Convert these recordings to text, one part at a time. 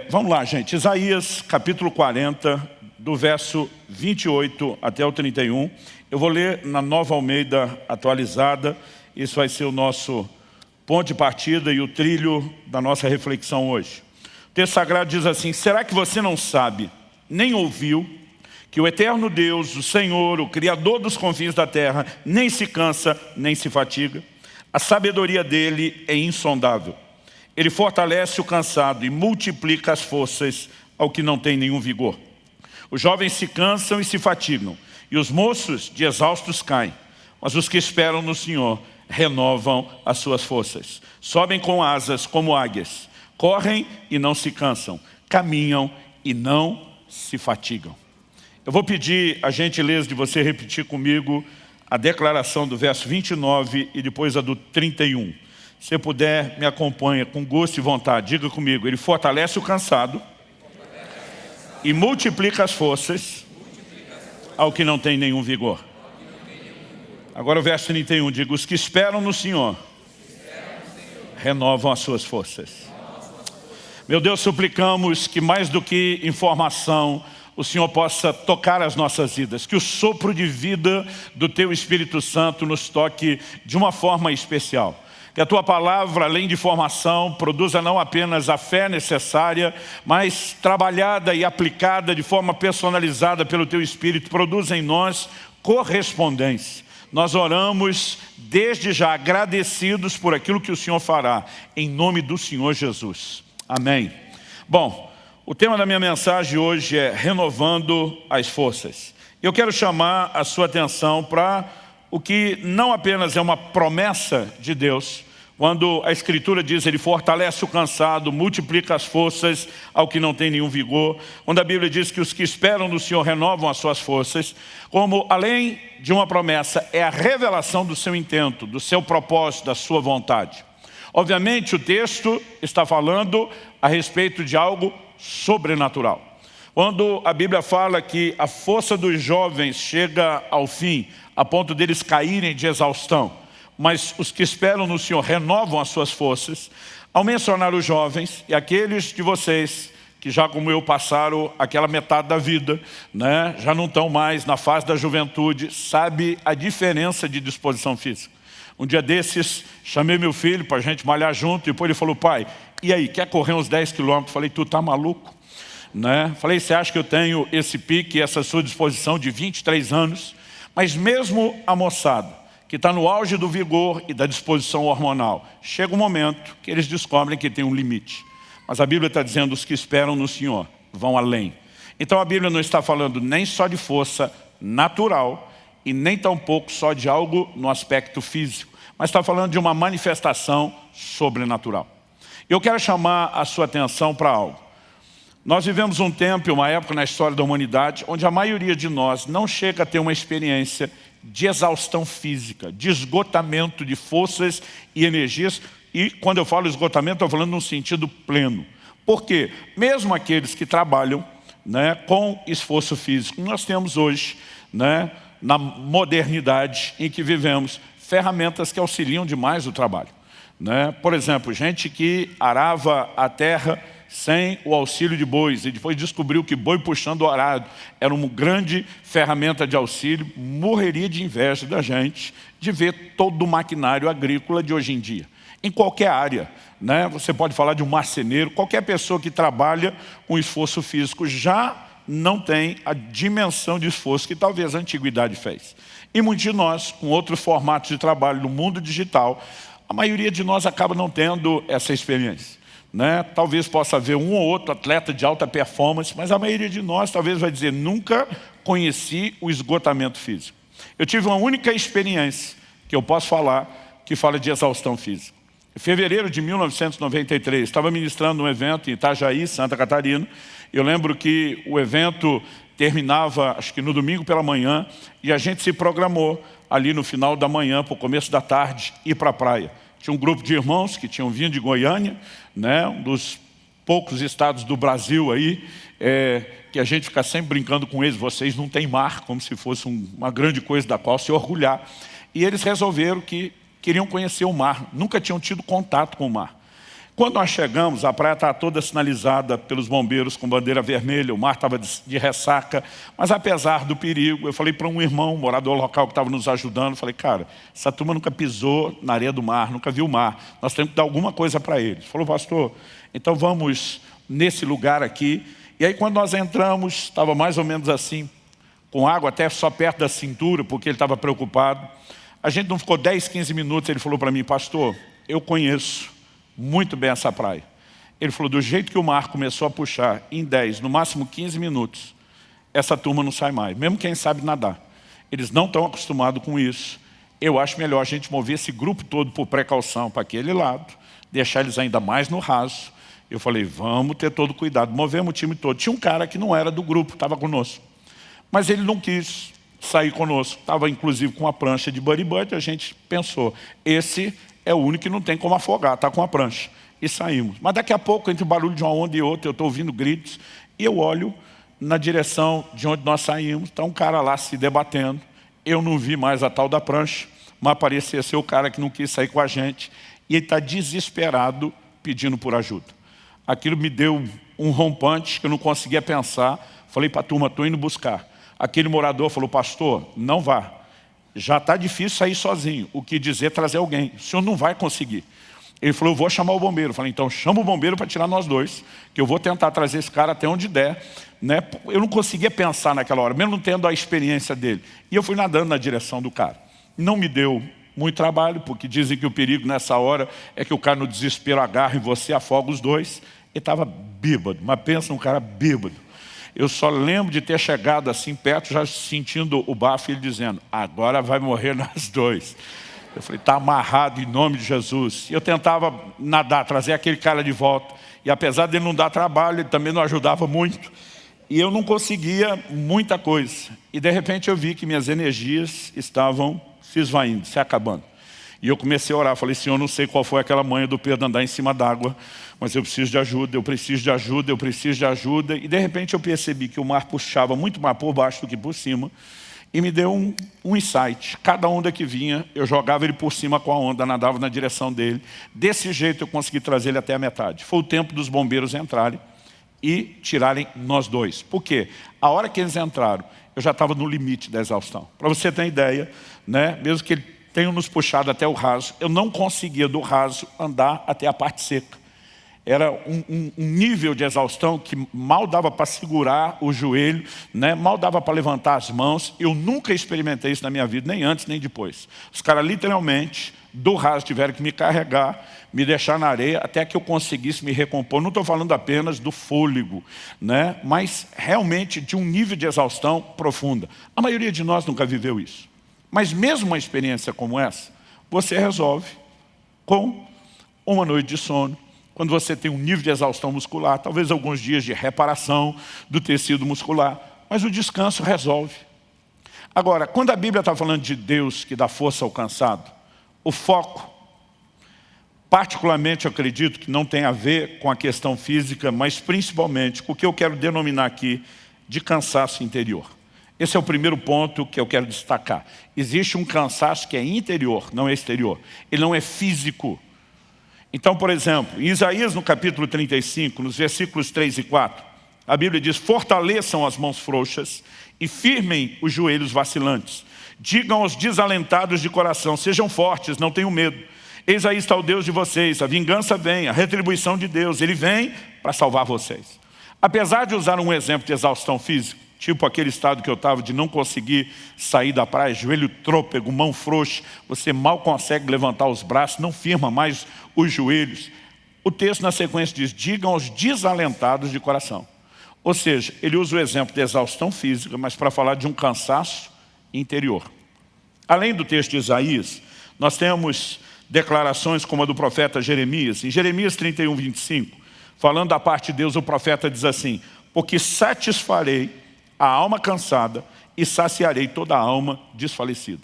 Vamos lá, gente. Isaías, capítulo 40, do verso 28 até o 31. Eu vou ler na Nova Almeida atualizada. Isso vai ser o nosso ponto de partida e o trilho da nossa reflexão hoje. O texto sagrado diz assim: será que você não sabe, nem ouviu, que o eterno Deus, o Senhor, o Criador dos confins da terra, nem se cansa, nem se fatiga? A sabedoria dele é insondável. Ele fortalece o cansado e multiplica as forças ao que não tem nenhum vigor. Os jovens se cansam e se fatigam, e os moços de exaustos caem. Mas os que esperam no Senhor renovam as suas forças. Sobem com asas como águias, correm e não se cansam, caminham e não se fatigam. Eu vou pedir a gentileza de você repetir comigo a declaração do verso 29 e depois a do 31. Se puder, me acompanha com gosto e vontade. Diga comigo: ele fortalece o cansado e multiplica as forças ao que não tem nenhum vigor. Agora o verso 31, diga: os que esperam no Senhor renovam as suas forças. Meu Deus, suplicamos que mais do que informação, o Senhor possa tocar as nossas vidas, que o sopro de vida do Teu Espírito Santo nos toque de uma forma especial. Que a Tua palavra, além de formação, produza não apenas a fé necessária, mas trabalhada e aplicada de forma personalizada pelo Teu Espírito, produza em nós correspondência. Nós oramos desde já agradecidos por aquilo que o Senhor fará, em nome do Senhor Jesus. Amém. Bom, o tema da minha mensagem hoje é renovando as forças. Eu quero chamar a sua atenção para o que não apenas é uma promessa de Deus, quando a Escritura diz: ele fortalece o cansado, multiplica as forças ao que não tem nenhum vigor. Quando a Bíblia diz que os que esperam no Senhor renovam as suas forças, como além de uma promessa, é a revelação do seu intento, do seu propósito, da sua vontade. Obviamente o texto está falando a respeito de algo sobrenatural. Quando a Bíblia fala que a força dos jovens chega ao fim, a ponto deles caírem de exaustão, mas os que esperam no Senhor renovam as suas forças, ao mencionar os jovens e aqueles de vocês que já como eu passaram aquela metade da vida, né, já não estão mais na fase da juventude, sabe a diferença de disposição física. Um dia desses, chamei meu filho para a gente malhar junto, e depois ele falou: pai, e aí, quer correr uns 10 quilômetros? Falei: tu tá maluco? Né? Falei: você acha que eu tenho esse pique, essa sua disposição de 23 anos? Mas mesmo a moçada, que está no auge do vigor e da disposição hormonal, chega um momento que eles descobrem que tem um limite. Mas a Bíblia está dizendo: os que esperam no Senhor vão além. Então a Bíblia não está falando nem só de força natural e nem tampouco só de algo no aspecto físico, mas está falando de uma manifestação sobrenatural. Eu quero chamar a sua atenção para algo. Nós vivemos um tempo, uma época na história da humanidade, onde a maioria de nós não chega a ter uma experiência de exaustão física, de esgotamento de forças e energias. E quando eu falo esgotamento, estou falando num sentido pleno. Por quê? Mesmo aqueles que trabalham, né, com esforço físico, nós temos hoje, né, na modernidade em que vivemos, ferramentas que auxiliam demais o trabalho. Né? Por exemplo, gente que arava a terra sem o auxílio de bois, e depois descobriu que boi puxando o arado era uma grande ferramenta de auxílio, morreria de inveja da gente de ver todo o maquinário agrícola de hoje em dia. Em qualquer área, né? Você pode falar de um marceneiro, qualquer pessoa que trabalha com esforço físico já não tem a dimensão de esforço que talvez a antiguidade fez. E muitos de nós, com outros formatos de trabalho no mundo digital, a maioria de nós acaba não tendo essa experiência. Né? Talvez possa haver um ou outro atleta de alta performance, mas a maioria de nós talvez vai dizer: nunca conheci o esgotamento físico. Eu tive uma única experiência que eu posso falar, que fala de exaustão física. Em fevereiro de 1993, estava ministrando um evento em Itajaí, Santa Catarina. Eu lembro que o evento terminava, acho que no domingo pela manhã, e a gente se programou ali no final da manhã, para o começo da tarde, ir para a praia. Tinha um grupo de irmãos que tinham vindo de Goiânia, né, um dos poucos estados do Brasil aí, que a gente fica sempre brincando com eles: vocês não têm mar, como se fosse uma grande coisa da qual se orgulhar. E eles resolveram que queriam conhecer o mar, nunca tinham tido contato com o mar. Quando nós chegamos, a praia estava toda sinalizada pelos bombeiros com bandeira vermelha, o mar estava de ressaca, mas apesar do perigo, eu falei para um irmão, um morador local que estava nos ajudando, falei, cara, essa turma nunca pisou na areia do mar, nunca viu o mar, nós temos que dar alguma coisa para eles. Ele falou, pastor, então vamos nesse lugar aqui. E aí quando nós entramos, estava mais ou menos assim, com água até só perto da cintura, porque ele estava preocupado. A gente não ficou 10, 15 minutos, ele falou para mim, pastor, eu conheço muito bem essa praia. Ele falou, do jeito que o mar começou a puxar, em 10, no máximo 15 minutos, essa turma não sai mais, mesmo quem sabe nadar. Eles não estão acostumados com isso. Eu acho melhor a gente mover esse grupo todo por precaução para aquele lado, deixar eles ainda mais no raso. Eu falei, vamos ter todo cuidado. Movemos o time todo. Tinha um cara que não era do grupo, estava conosco. Mas ele não quis sair conosco. Estava inclusive com uma prancha de buddy buddy. A gente pensou, esse é o único que não tem como afogar, está com a prancha. E saímos. Mas daqui a pouco, entre o barulho de uma onda e outra, eu estou ouvindo gritos. E eu olho na direção de onde nós saímos. Está um cara lá se debatendo. Eu não vi mais a tal da prancha, mas parecia ser o cara que não quis sair com a gente. E ele está desesperado pedindo por ajuda. Aquilo me deu um rompante que eu não conseguia pensar. Falei para a turma, estou indo buscar. Aquele morador falou, pastor, não vá. Já está difícil sair sozinho. O que dizer trazer alguém. O senhor não vai conseguir. Ele falou, eu vou chamar o bombeiro. Eu falei, então chama o bombeiro para tirar nós dois, que eu vou tentar trazer esse cara até onde der. Né? Eu não conseguia pensar naquela hora, mesmo não tendo a experiência dele. E eu fui nadando na direção do cara. Não me deu muito trabalho, porque dizem que o perigo nessa hora é que o cara no desespero agarra em você, afoga os dois. Ele estava bêbado, mas pensa num cara bêbado. Eu só lembro de ter chegado assim perto, já sentindo o bafo, ele dizendo, agora vai morrer nós dois. Eu falei, está amarrado em nome de Jesus. E eu tentava nadar, trazer aquele cara de volta. E apesar dele não dar trabalho, ele também não ajudava muito. E eu não conseguia muita coisa. E de repente eu vi que minhas energias estavam se esvaindo, se acabando. E eu comecei a orar, falei, Senhor, não sei qual foi aquela manha do Pedro andar em cima d'água, mas eu preciso de ajuda, eu preciso de ajuda, eu preciso de ajuda. E de repente eu percebi que o mar puxava muito mais por baixo do que por cima. E me deu um insight. Cada onda que vinha, eu jogava ele por cima com a onda, nadava na direção dele. Desse jeito eu consegui trazer ele até a metade. Foi o tempo dos bombeiros entrarem e tirarem nós dois. Por quê? A hora que eles entraram, eu já estava no limite da exaustão. Para você ter ideia, né? Mesmo que ele tenha nos puxado até o raso, eu não conseguia do raso andar até a parte seca. Era um nível de exaustão que mal dava para segurar o joelho, né? Mal dava para levantar as mãos. Eu nunca experimentei isso na minha vida, nem antes nem depois. Os caras literalmente, do raso, tiveram que me carregar, me deixar na areia, até que eu conseguisse me recompor. Não estou falando apenas do fôlego, né? Mas realmente de um nível de exaustão profunda. A maioria de nós nunca viveu isso. Mas mesmo uma experiência como essa, você resolve com uma noite de sono, quando você tem um nível de exaustão muscular, talvez alguns dias de reparação do tecido muscular, mas o descanso resolve. Agora, quando a Bíblia está falando de Deus que dá força ao cansado, o foco, particularmente eu acredito que não tem a ver com a questão física, mas principalmente com o que eu quero denominar aqui de cansaço interior. Esse é o primeiro ponto que eu quero destacar. Existe um cansaço que é interior, não é exterior. Ele não é físico. Então, por exemplo, em Isaías, no capítulo 35, nos versículos 3 e 4, a Bíblia diz, fortaleçam as mãos frouxas e firmem os joelhos vacilantes. Digam aos desalentados de coração, sejam fortes, não tenham medo. Eis aí está o Deus de vocês, a vingança vem, a retribuição de Deus, Ele vem para salvar vocês. Apesar de usar um exemplo de exaustão física, tipo aquele estado que eu estava de não conseguir sair da praia, joelho trôpego, mão frouxa, você mal consegue levantar os braços, não firma mais os joelhos. O texto na sequência diz, digam aos desalentados de coração. Ou seja, ele usa o exemplo de exaustão física, mas para falar de um cansaço interior. Além do texto de Isaías, nós temos declarações como a do profeta Jeremias. Em Jeremias 31, 25, falando da parte de Deus, o profeta diz assim, porque satisfarei a alma cansada e saciarei toda a alma desfalecida.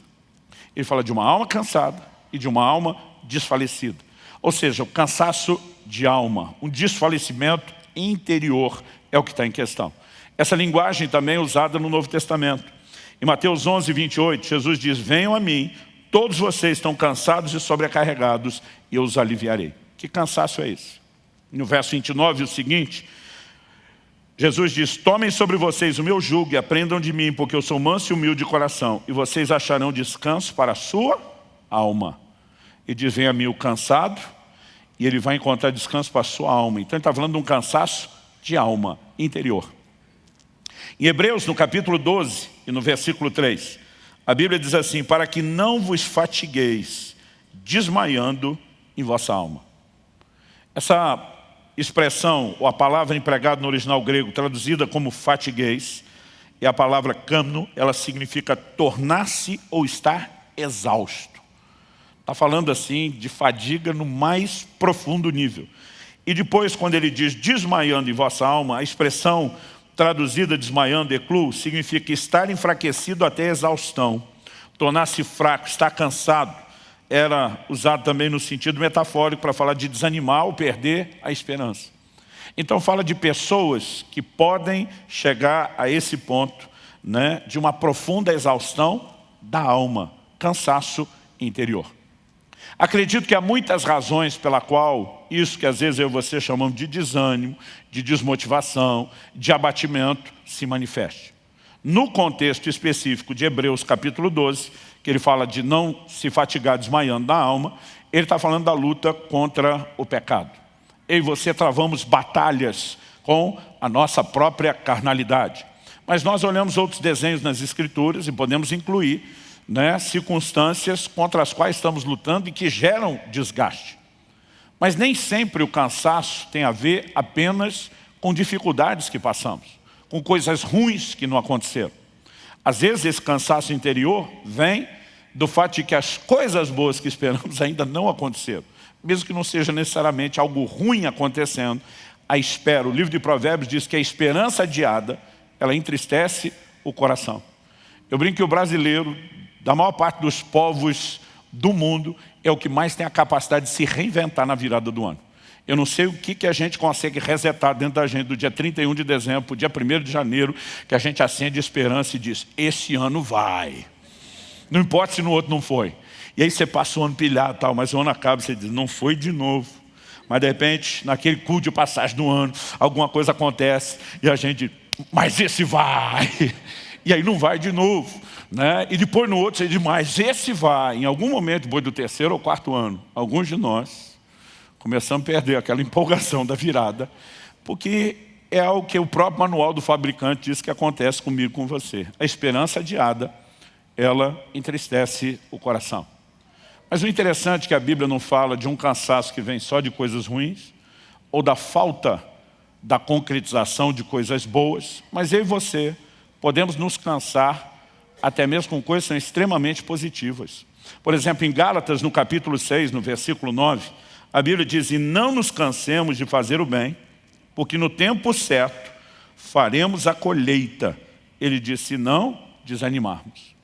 Ele fala de uma alma cansada e de uma alma desfalecida. Ou seja, o cansaço de alma, um desfalecimento interior é o que está em questão. Essa linguagem também é usada no Novo Testamento. Em Mateus 11, 28, Jesus diz, venham a mim, todos vocês estão cansados e sobrecarregados, e eu os aliviarei. Que cansaço é esse? No verso 29, o seguinte, Jesus diz, tomem sobre vocês o meu jugo e aprendam de mim, porque eu sou manso e humilde de coração, e vocês acharão descanso para a sua alma. E diz, vem a mim o cansado, e ele vai encontrar descanso para a sua alma. Então ele está falando de um cansaço de alma interior. Em Hebreus, no capítulo 12 e no versículo 3, a Bíblia diz assim, para que não vos fatigueis, desmaiando em vossa alma. Essa expressão, ou a palavra empregada no original grego, traduzida como fatigueis, é a palavra kamno, ela significa tornar-se ou estar exausto. Está falando assim de fadiga no mais profundo nível. E depois, quando ele diz desmaiando em vossa alma, a expressão traduzida desmaiando, eclu, significa estar enfraquecido até exaustão, tornar-se fraco, estar cansado. Era usado também no sentido metafórico para falar de desanimar ou perder a esperança. Então fala de pessoas que podem chegar a esse ponto, né, de uma profunda exaustão da alma, cansaço interior. Acredito que há muitas razões pela qual isso que às vezes eu e você chamamos de desânimo, de desmotivação, de abatimento, se manifeste. No contexto específico de Hebreus capítulo 12, que ele fala de não se fatigar desmaiando na alma, ele está falando da luta contra o pecado. Eu e você travamos batalhas com a nossa própria carnalidade. Mas nós olhamos outros desenhos nas Escrituras e podemos incluir, né, circunstâncias contra as quais estamos lutando e que geram desgaste. Mas nem sempre o cansaço tem a ver apenas com dificuldades que passamos, com coisas ruins que não aconteceram. Às vezes esse cansaço interior vem do fato de que as coisas boas que esperamos ainda não aconteceram. Mesmo que não seja necessariamente algo ruim acontecendo, a espera, o livro de Provérbios diz que a esperança adiada, ela entristece o coração. Eu brinco que o brasileiro, da maior parte dos povos do mundo, é o que mais tem a capacidade de se reinventar na virada do ano. Eu não sei o que a gente consegue resetar dentro da gente do dia 31 de dezembro para o dia 1º de janeiro, que a gente acende esperança e diz, esse ano vai. Não importa se no outro não foi. E aí você passa o ano pilhado, tal, mas o ano acaba e você diz, não foi de novo. Mas de repente, naquele culto de passagem do ano, alguma coisa acontece e a gente, mas esse vai. E aí não vai de novo, né? E depois no outro você diz, mas esse vai. Em algum momento, depois do 3º ou 4º ano, alguns de nós começamos a perder aquela empolgação da virada, porque é algo que o próprio manual do fabricante diz que acontece comigo, com você. A esperança adiada, ela entristece o coração. Mas o interessante é que a Bíblia não fala de um cansaço que vem só de coisas ruins, ou da falta da concretização de coisas boas, mas eu e você podemos nos cansar até mesmo com coisas que são extremamente positivas. Por exemplo, em Gálatas, no capítulo 6, no versículo 9, a Bíblia diz, e não nos cansemos de fazer o bem, porque no tempo certo faremos a colheita. Ele diz, se não desanimarmos.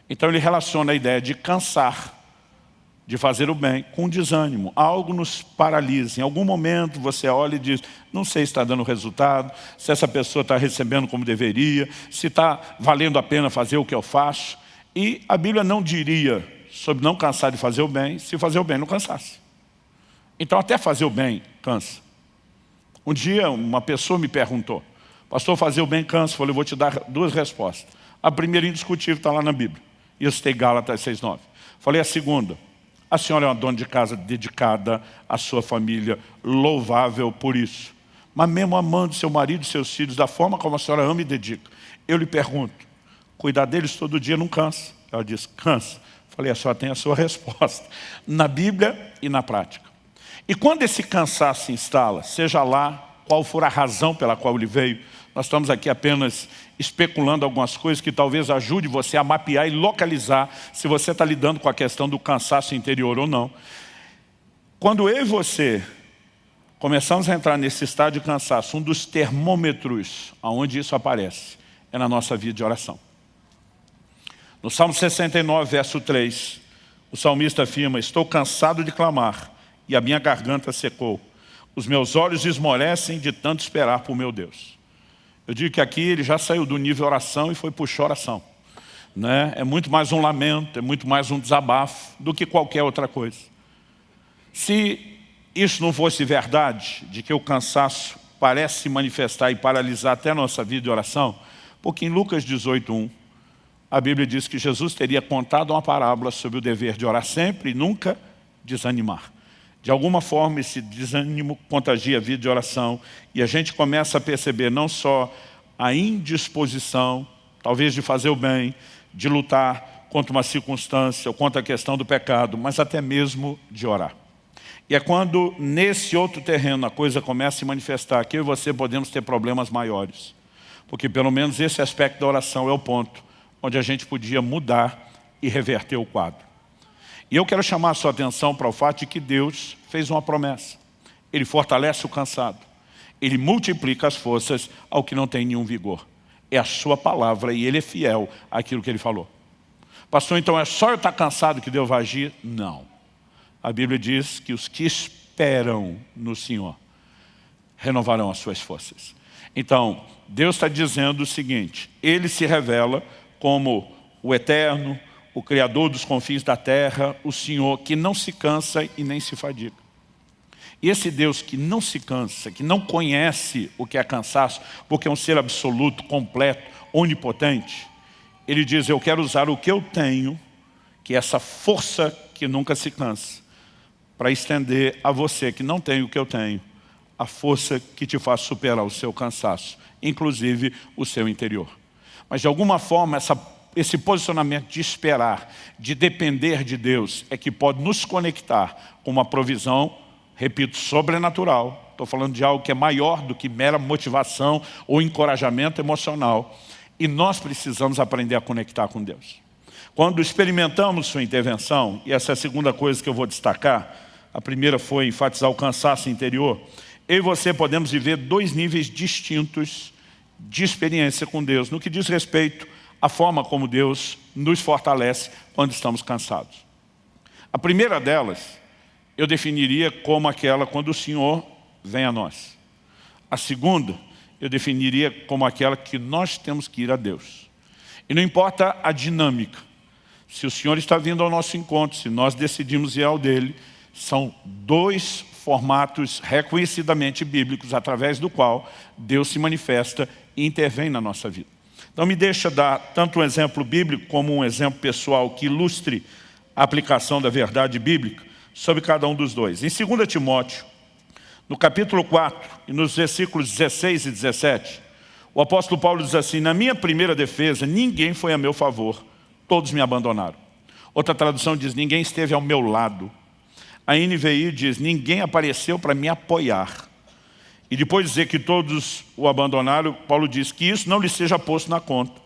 Então ele relaciona a ideia de cansar, de fazer o bem, com desânimo. Algo nos paralisa. Em algum momento você olha e diz, não sei se está dando resultado, se essa pessoa está recebendo como deveria, se está valendo a pena fazer o que eu faço. E a Bíblia não diria sobre não cansar de fazer o bem, se fazer o bem não cansasse. Então até fazer o bem cansa. Um dia uma pessoa me perguntou, pastor, fazer o bem cansa? Eu falei, eu vou te dar duas respostas. A primeira indiscutível está lá na Bíblia. E eu citei Gálatas 6,9. Falei a segunda, a senhora é uma dona de casa dedicada à sua família, louvável por isso. Mas mesmo amando seu marido e seus filhos da forma como a senhora ama e dedica. Eu lhe pergunto, cuidar deles todo dia não cansa? Ela disse, cansa. Falei, a senhora tem a sua resposta, na Bíblia e na prática. E quando esse cansaço se instala, seja lá qual for a razão pela qual ele veio, nós estamos aqui apenas especulando algumas coisas que talvez ajude você a mapear e localizar se você está lidando com a questão do cansaço interior ou não. Quando eu e você começamos a entrar nesse estado de cansaço, um dos termômetros onde isso aparece é na nossa vida de oração. No Salmo 69, verso 3, o salmista afirma, estou cansado de clamar e a minha garganta secou. Os meus olhos esmorecem de tanto esperar por meu Deus. Eu digo que aqui ele já saiu do nível oração e foi para o choração, né? É muito mais um lamento, é muito mais um desabafo do que qualquer outra coisa. Se isso não fosse verdade, de que o cansaço parece se manifestar e paralisar até a nossa vida de oração, porque em Lucas 18:1, a Bíblia diz que Jesus teria contado uma parábola sobre o dever de orar sempre e nunca desanimar. De alguma forma, esse desânimo contagia a vida de oração e a gente começa a perceber não só a indisposição, talvez de fazer o bem, de lutar contra uma circunstância ou contra a questão do pecado, mas até mesmo de orar. E é quando nesse outro terreno a coisa começa a se manifestar que eu e você podemos ter problemas maiores. Porque pelo menos esse aspecto da oração é o ponto onde a gente podia mudar e reverter o quadro. E eu quero chamar a sua atenção para o fato de que Deus fez uma promessa. Ele fortalece o cansado. Ele multiplica as forças ao que não tem nenhum vigor. É a sua palavra e Ele é fiel àquilo que Ele falou. Pastor, então é só eu estar cansado que Deus vai agir? Não. A Bíblia diz que os que esperam no Senhor renovarão as suas forças. Então, Deus está dizendo o seguinte, Ele se revela como o Eterno, o Criador dos confins da terra, o Senhor que não se cansa e nem se fadiga. E esse Deus que não se cansa, que não conhece o que é cansaço, porque é um ser absoluto, completo, onipotente, Ele diz, eu quero usar o que eu tenho, que é essa força que nunca se cansa, para estender a você que não tem o que eu tenho, a força que te faz superar o seu cansaço, inclusive o seu interior. Mas de alguma forma esse posicionamento de esperar, de depender de Deus, é que pode nos conectar com uma provisão, repito, sobrenatural. Estou falando de algo que é maior do que mera motivação ou encorajamento emocional. E nós precisamos aprender a conectar com Deus. Quando experimentamos sua intervenção, e essa é a segunda coisa que eu vou destacar, a primeira foi enfatizar o cansaço interior, eu e você podemos viver dois níveis distintos de experiência com Deus, no que diz respeito à forma como Deus nos fortalece quando estamos cansados. A primeira delas, eu definiria como aquela quando o Senhor vem a nós. A segunda, eu definiria como aquela que nós temos que ir a Deus. E não importa a dinâmica, se o Senhor está vindo ao nosso encontro, se nós decidimos ir ao dele, são dois formatos reconhecidamente bíblicos, através do qual Deus se manifesta e intervém na nossa vida. Então me deixa dar tanto um exemplo bíblico como um exemplo pessoal que ilustre a aplicação da verdade bíblica sobre cada um dos dois. Em 2 Timóteo, no capítulo 4 e nos versículos 16 e 17, o apóstolo Paulo diz assim, na minha primeira defesa, ninguém foi a meu favor, todos me abandonaram. Outra tradução diz, ninguém esteve ao meu lado. A NVI diz, ninguém apareceu para me apoiar. E depois de dizer que todos o abandonaram, Paulo diz que isso não lhe seja posto na conta.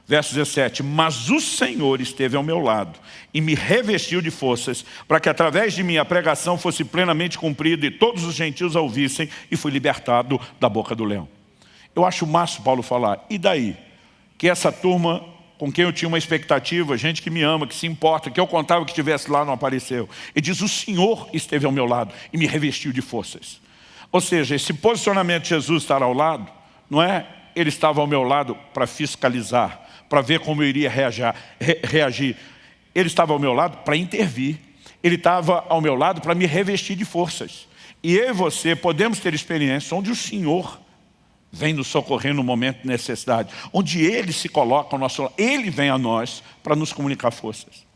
Verso 17, mas o Senhor esteve ao meu lado e me revestiu de forças para que através de mim a pregação fosse plenamente cumprida e todos os gentios a ouvissem e fui libertado da boca do leão. Eu acho massa Paulo falar, e daí? Que essa turma com quem eu tinha uma expectativa, gente que me ama, que se importa, que eu contava que estivesse lá, não apareceu. Ele diz, o Senhor esteve ao meu lado e me revestiu de forças. Ou seja, esse posicionamento de Jesus estar ao lado, não é ele estava ao meu lado para fiscalizar, para ver como eu iria reagir. Ele estava ao meu lado para intervir. Ele estava ao meu lado para me revestir de forças. E eu e você podemos ter experiências onde o Senhor vem nos socorrer no momento de necessidade, onde Ele se coloca ao nosso lado, Ele vem a nós para nos comunicar forças.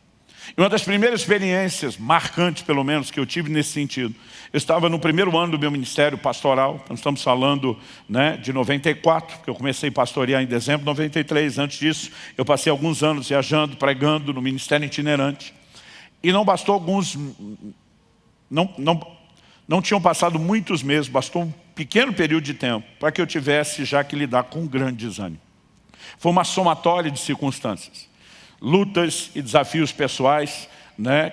E uma das primeiras experiências, marcantes pelo menos, que eu tive nesse sentido, eu estava no primeiro ano do meu ministério pastoral, nós estamos falando de 94, porque eu comecei a pastorear em dezembro de 93, antes disso eu passei alguns anos viajando, pregando no ministério itinerante, e não bastou alguns, não tinham passado muitos meses, bastou um pequeno período de tempo para que eu tivesse já que lidar com um grande desânimo. Foi uma somatória de circunstâncias, lutas e desafios pessoais,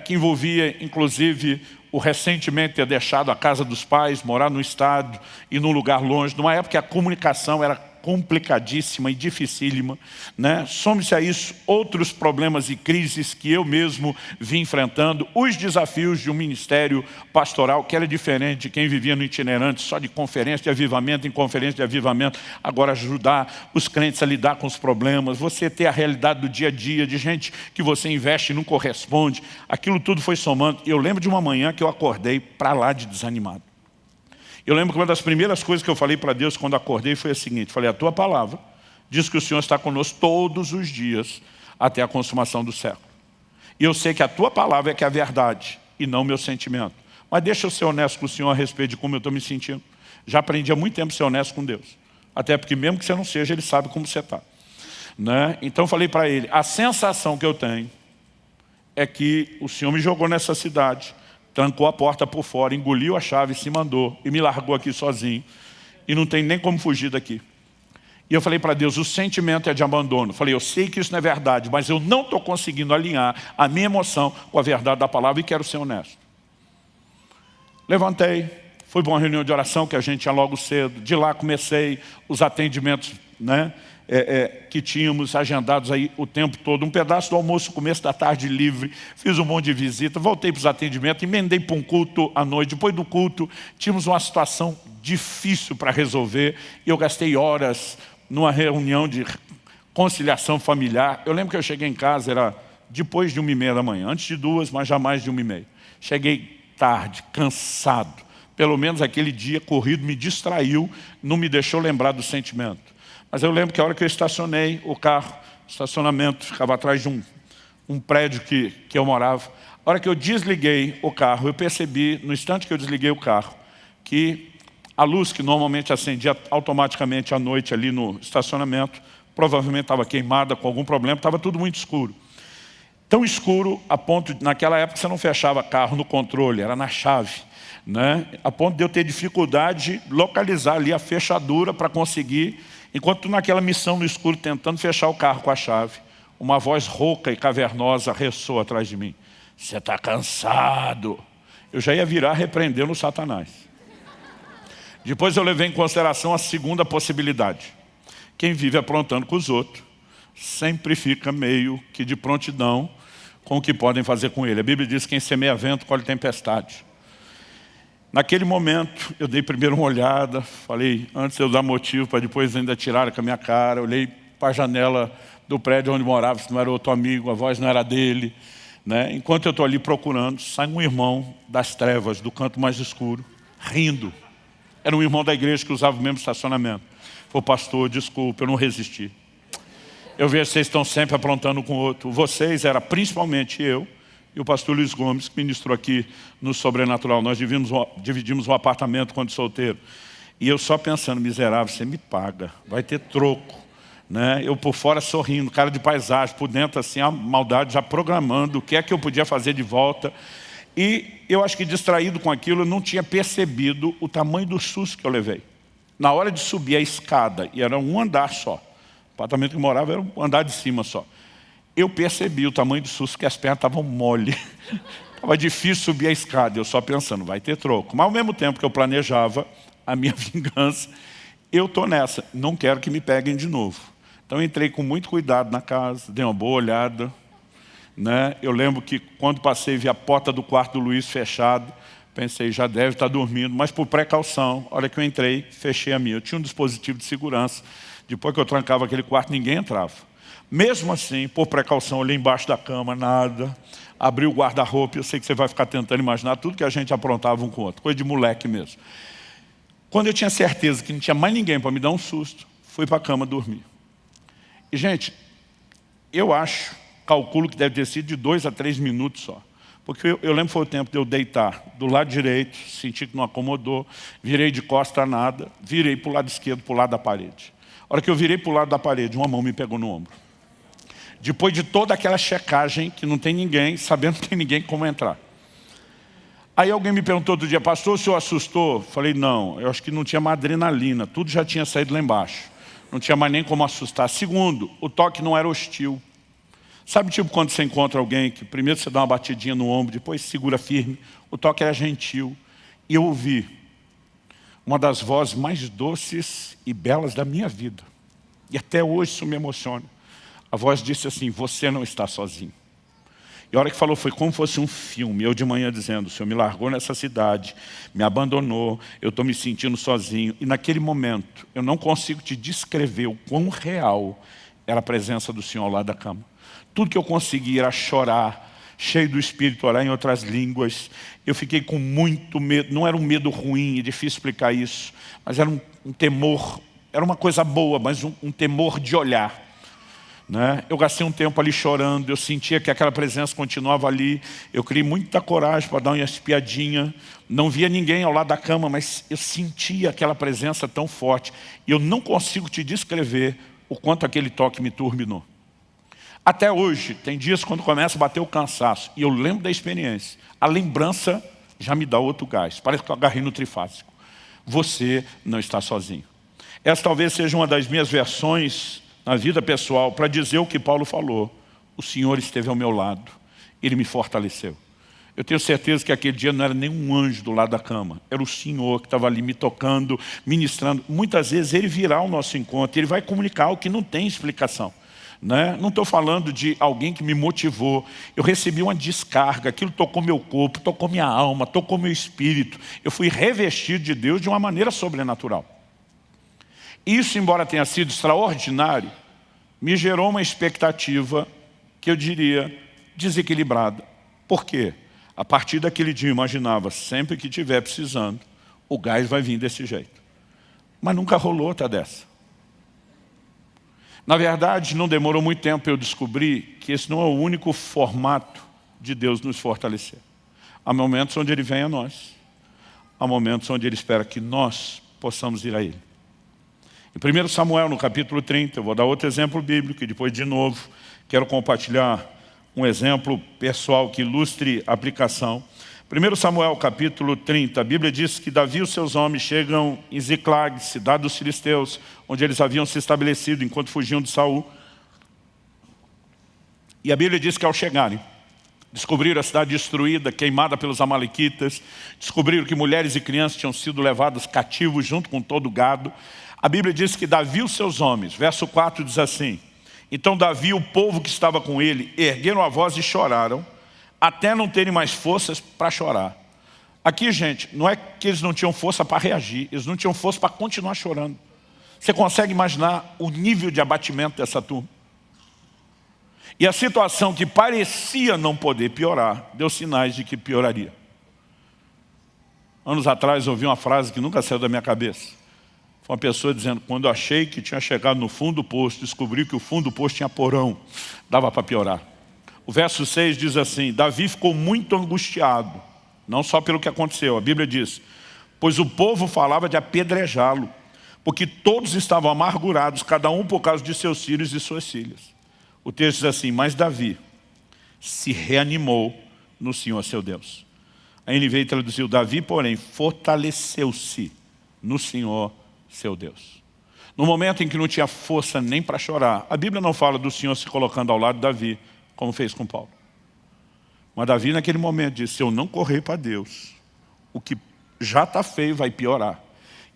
que envolvia inclusive o recentemente ter deixado a casa dos pais, morar no estado e num lugar longe, numa época que a comunicação era complicadíssima e dificílima, né? Some-se a isso outros problemas e crises que eu mesmo vim enfrentando, os desafios de um ministério pastoral que era diferente de quem vivia no itinerante, só de conferência de avivamento em conferência de avivamento, agora ajudar os crentes a lidar com os problemas, você ter a realidade do dia a dia, de gente que você investe e não corresponde, aquilo tudo foi somando. Eu lembro de uma manhã que eu acordei para lá de desanimado. Eu lembro que uma das primeiras coisas que eu falei para Deus quando acordei foi a seguinte, falei, a tua palavra diz que o Senhor está conosco todos os dias até a consumação do século. E eu sei que a tua palavra é que é a verdade e não o meu sentimento. Mas deixa eu ser honesto com o Senhor a respeito de como eu estou me sentindo. Já aprendi há muito tempo a ser honesto com Deus. Até porque mesmo que você não seja, Ele sabe como você está. Né? Então eu falei para Ele, a sensação que eu tenho é que o Senhor me jogou nessa cidade, trancou a porta por fora, engoliu a chave, se mandou e me largou aqui sozinho. E não tem nem como fugir daqui. E eu falei para Deus, o sentimento é de abandono. Falei, eu sei que isso não é verdade, mas eu não estou conseguindo alinhar a minha emoção com a verdade da palavra e quero ser honesto. Levantei, fui para uma reunião de oração que a gente tinha logo cedo. De lá comecei os atendimentos, né, que tínhamos agendados aí o tempo todo. Um pedaço do almoço, começo da tarde livre. Fiz um monte de visita, voltei para os atendimentos, emendei para um culto à noite. Depois do culto, tínhamos uma situação difícil para resolver. E eu gastei horas numa reunião de conciliação familiar. Eu lembro que eu cheguei em casa, era depois de 1h30 da manhã. Antes de 2, mas jamais de 1h30. Cheguei tarde, cansado. Pelo menos aquele dia corrido me distraiu, não me deixou lembrar do sentimento. Mas eu lembro que a hora que eu estacionei o carro, estacionamento ficava atrás de um prédio que eu morava. A hora que eu desliguei o carro, eu percebi, no instante que eu desliguei o carro, que a luz que normalmente acendia automaticamente à noite ali no estacionamento, provavelmente estava queimada com algum problema, estava tudo muito escuro. Tão escuro a ponto, naquela época você não fechava carro no controle, era na chave, né? A ponto de eu ter dificuldade de localizar ali a fechadura para conseguir, enquanto naquela missão no escuro tentando fechar o carro com a chave, uma voz rouca e cavernosa ressoa atrás de mim. Você está cansado. Eu já ia virar repreendendo o Satanás. Depois eu levei em consideração a segunda possibilidade. Quem vive aprontando com os outros sempre fica meio que de prontidão com o que podem fazer com ele. A Bíblia diz que quem semeia vento colhe tempestade. Naquele momento, eu dei primeiro uma olhada, falei, antes de eu dar motivo para depois ainda tirar com a minha cara, olhei para a janela do prédio onde morava, se não era outro amigo, a voz não era dele. Né? Enquanto eu estou ali procurando, sai um irmão das trevas, do canto mais escuro, rindo. Era um irmão da igreja que usava o mesmo estacionamento. Falei, pastor, desculpa, eu não resisti. Eu vejo que vocês estão sempre aprontando com o outro. Vocês, era principalmente eu e o pastor Luiz Gomes, que ministrou aqui no Sobrenatural. Nós dividimos um apartamento quando solteiro. E eu só pensando, miserável, você me paga, vai ter troco. Né? Eu por fora sorrindo, cara de paisagem, por dentro assim, a maldade já programando o que é que eu podia fazer de volta. E eu acho que distraído com aquilo, eu não tinha percebido o tamanho do susto que eu levei. Na hora de subir a escada, e era um andar só, o apartamento que eu morava era um andar de cima só, eu percebi o tamanho do susto, que as pernas estavam mole. Estava difícil subir a escada, eu só pensando, vai ter troco. Mas ao mesmo tempo que eu planejava a minha vingança, eu estou nessa, não quero que me peguem de novo. Então eu entrei com muito cuidado na casa, dei uma boa olhada. Né? Eu lembro que quando passei, vi a porta do quarto do Luiz fechado, pensei, já deve estar dormindo, mas por precaução, a hora que eu entrei, fechei a minha. Eu tinha um dispositivo de segurança, depois que eu trancava aquele quarto, ninguém entrava. Mesmo assim, por precaução, olhei embaixo da cama, nada, abri o guarda-roupa, eu sei que você vai ficar tentando imaginar tudo que a gente aprontava um com o outro, coisa de moleque mesmo. Quando eu tinha certeza que não tinha mais ninguém para me dar um susto, fui para a cama dormir. E gente, eu calculo que deve ter sido de 2 a 3 minutos só. Porque eu lembro que foi o tempo de eu deitar do lado direito, senti que não acomodou, virei de costa a nada, virei para o lado esquerdo, para o lado da parede. A hora que eu virei para o lado da parede, uma mão me pegou no ombro. Depois de toda aquela checagem, que não tem ninguém, sabendo que não tem ninguém como entrar. Aí alguém me perguntou outro dia, pastor, o senhor assustou? Falei, não, eu acho que não tinha mais adrenalina, tudo já tinha saído lá embaixo. Não tinha mais nem como assustar. Segundo, o toque não era hostil. Sabe tipo quando você encontra alguém que primeiro você dá uma batidinha no ombro, depois segura firme? O toque era gentil. E eu ouvi uma das vozes mais doces e belas da minha vida. E até hoje isso me emociona. A voz disse assim: você não está sozinho. E a hora que falou foi como se fosse um filme. Eu de manhã dizendo: o Senhor me largou nessa cidade, me abandonou, eu estou me sentindo sozinho. E naquele momento, eu não consigo te descrever o quão real era a presença do Senhor ao lado da cama. Tudo que eu consegui era chorar, cheio do Espírito, orar em outras línguas. Eu fiquei com muito medo. Não era um medo ruim, é difícil explicar isso, mas era um temor, era uma coisa boa, mas um temor de olhar. Né? Eu gastei um tempo ali chorando, eu sentia que aquela presença continuava ali. Eu criei muita coragem para dar uma espiadinha. Não via ninguém ao lado da cama, mas eu sentia aquela presença tão forte. E eu não consigo te descrever o quanto aquele toque me turbinou. Até hoje, tem dias quando começa a bater o cansaço, e eu lembro da experiência. A lembrança já me dá outro gás. Parece que eu agarrei no trifásico. Você não está sozinho. Essa talvez seja uma das minhas versões na vida pessoal, para dizer o que Paulo falou. O Senhor esteve ao meu lado, Ele me fortaleceu. Eu tenho certeza que aquele dia não era nenhum anjo do lado da cama, era o Senhor que estava ali me tocando, ministrando. Muitas vezes Ele virá ao nosso encontro, Ele vai comunicar algo que não tem explicação. Né? Não estou falando de alguém que me motivou. Eu recebi uma descarga, aquilo tocou meu corpo, tocou minha alma, tocou meu espírito. Eu fui revestido de Deus de uma maneira sobrenatural. Isso, embora tenha sido extraordinário, me gerou uma expectativa que eu diria desequilibrada. Por quê? A partir daquele dia eu imaginava, sempre que estiver precisando, o gás vai vir desse jeito. Mas nunca rolou outra dessa. Na verdade, não demorou muito tempo para eu descobrir que esse não é o único formato de Deus nos fortalecer. Há momentos onde Ele vem a nós. Há momentos onde Ele espera que nós possamos ir a Ele. Em 1 Samuel, no capítulo 30, eu vou dar outro exemplo bíblico, e depois, de novo, quero compartilhar um exemplo pessoal que ilustre a aplicação. 1 Samuel, capítulo 30, a Bíblia diz que Davi e os seus homens chegam em Ziclag, cidade dos filisteus, onde eles haviam se estabelecido enquanto fugiam de Saul. E a Bíblia diz que ao chegarem, descobriram a cidade destruída, queimada pelos amalequitas, descobriram que mulheres e crianças tinham sido levadas cativos junto com todo o gado. A Bíblia diz que Davi e os seus homens, verso 4 diz assim: então Davi e o povo que estava com ele ergueram a voz e choraram, até não terem mais forças para chorar. Aqui, gente, não é que eles não tinham força para reagir, eles não tinham força para continuar chorando. Você consegue imaginar o nível de abatimento dessa turma? E a situação que parecia não poder piorar, deu sinais de que pioraria. Anos atrás eu ouvi uma frase que nunca saiu da minha cabeça. Foi uma pessoa dizendo: quando eu achei que tinha chegado no fundo do poço, descobri que o fundo do poço tinha porão, dava para piorar. O verso 6 diz assim: Davi ficou muito angustiado, não só pelo que aconteceu, a Bíblia diz, pois o povo falava de apedrejá-lo, porque todos estavam amargurados, cada um por causa de seus filhos e suas filhas. O texto diz assim: mas Davi se reanimou no Senhor seu Deus. A NVI traduziu: Davi, porém, fortaleceu-se no Senhor seu Deus. No momento em que não tinha força nem para chorar, a Bíblia não fala do Senhor se colocando ao lado de Davi, como fez com Paulo. Mas Davi naquele momento disse: se eu não correr para Deus, o que já está feio vai piorar.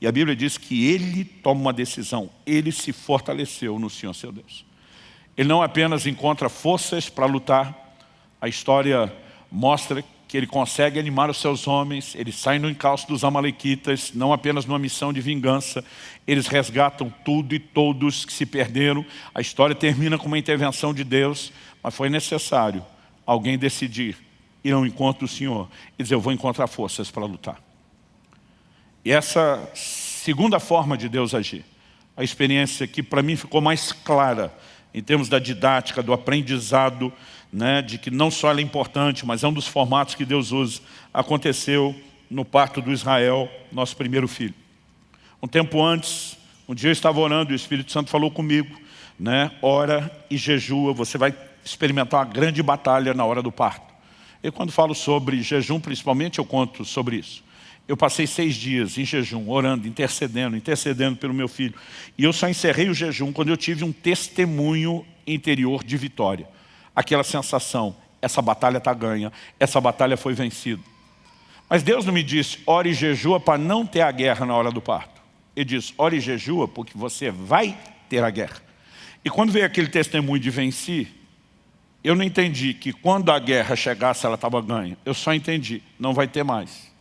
E a Bíblia diz que ele toma uma decisão, ele se fortaleceu no Senhor seu Deus. Ele não apenas encontra forças para lutar, a história mostra que ele consegue animar os seus homens, eles saem no encalço dos amalequitas, não apenas numa missão de vingança, eles resgatam tudo e todos que se perderam. A história termina com uma intervenção de Deus, mas foi necessário alguém decidir ir ao encontro do Senhor e dizer: eu vou encontrar forças para lutar. E essa segunda forma de Deus agir, a experiência que para mim ficou mais clara, em termos da didática, do aprendizado, né, de que não só ela é importante, mas é um dos formatos que Deus usa, aconteceu no parto do Israel, nosso primeiro filho. Um tempo antes, um dia eu estava orando e o Espírito Santo falou comigo, né, ora e jejua, você vai experimentar uma grande batalha na hora do parto. E quando falo sobre jejum, principalmente, eu conto sobre isso. Eu passei 6 dias em jejum, orando, intercedendo pelo meu filho. E eu só encerrei o jejum quando eu tive um testemunho interior de vitória. Aquela sensação: essa batalha está ganha, essa batalha foi vencida. Mas Deus não me disse, ore e jejua para não ter a guerra na hora do parto. Ele disse, ore e jejua porque você vai ter a guerra. E quando veio aquele testemunho de venci, eu não entendi que quando a guerra chegasse ela estava ganha. Eu só entendi, não vai ter mais.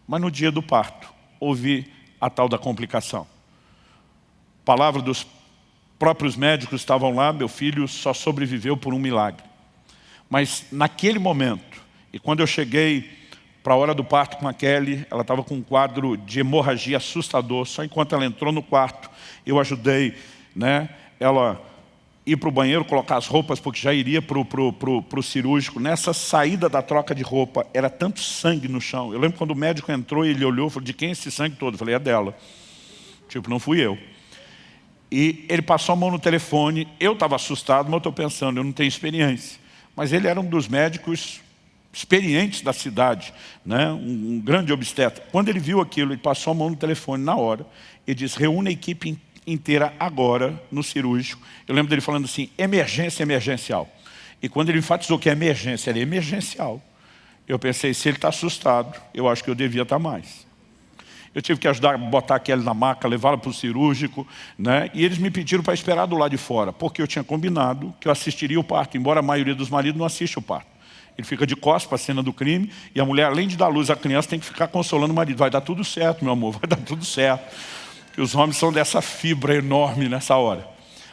Mas no dia do parto, houve a tal da complicação. Palavra dos próprios médicos estavam lá, meu filho só sobreviveu por um milagre. Mas naquele momento, e quando eu cheguei para a hora do parto com a Kelly, ela estava com um quadro de hemorragia assustador. Só enquanto ela entrou no quarto, eu ajudei, né, ela ir para o banheiro, colocar as roupas, porque já iria para o cirúrgico. Nessa saída da troca de roupa, era tanto sangue no chão. Eu lembro quando o médico entrou e ele olhou, falou, de quem é esse sangue todo? Eu falei, é dela. Tipo, não fui eu. E ele passou a mão no telefone, eu estava assustado, mas eu estou pensando, eu não tenho experiência. Mas ele era um dos médicos experientes da cidade, né? Um grande obstetra. Quando ele viu aquilo, ele passou a mão no telefone na hora, ele disse, reúne a equipe inteira agora no cirúrgico. Eu lembro dele falando assim, emergência emergencial. E quando ele enfatizou que é emergência, era emergencial. Eu pensei, se ele está assustado, eu acho que eu devia estar mais. Eu tive que ajudar a botar aquela na maca, levá-la para o cirúrgico, né? E eles me pediram para esperar do lado de fora, porque eu tinha combinado que eu assistiria o parto, embora a maioria dos maridos não assiste o parto. Ele fica de costas para a cena do crime, e a mulher, além de dar luz à criança, tem que ficar consolando o marido. Vai dar tudo certo, meu amor, vai dar tudo certo. Porque os homens são dessa fibra enorme nessa hora.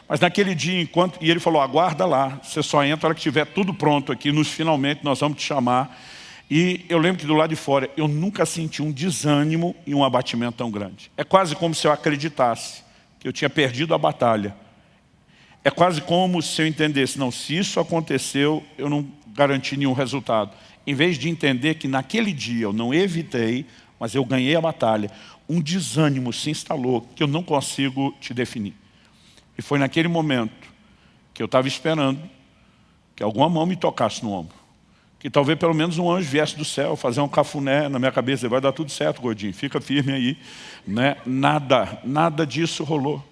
Mas naquele dia, e ele falou, aguarda lá, você só entra na hora que estiver tudo pronto aqui, finalmente nós vamos te chamar. E eu lembro que do lado de fora, eu nunca senti um desânimo e um abatimento tão grande. É quase como se eu acreditasse que eu tinha perdido a batalha. É quase como se eu entendesse, não, se isso aconteceu, eu não garanti nenhum resultado. Em vez de entender que naquele dia eu não evitei, mas eu ganhei a batalha, um desânimo se instalou que eu não consigo te definir. E foi naquele momento que eu estava esperando que alguma mão me tocasse no ombro. Que talvez pelo menos um anjo viesse do céu, fazer um cafuné na minha cabeça, vai dar tudo certo, gordinho, fica firme aí. Né? Nada disso rolou.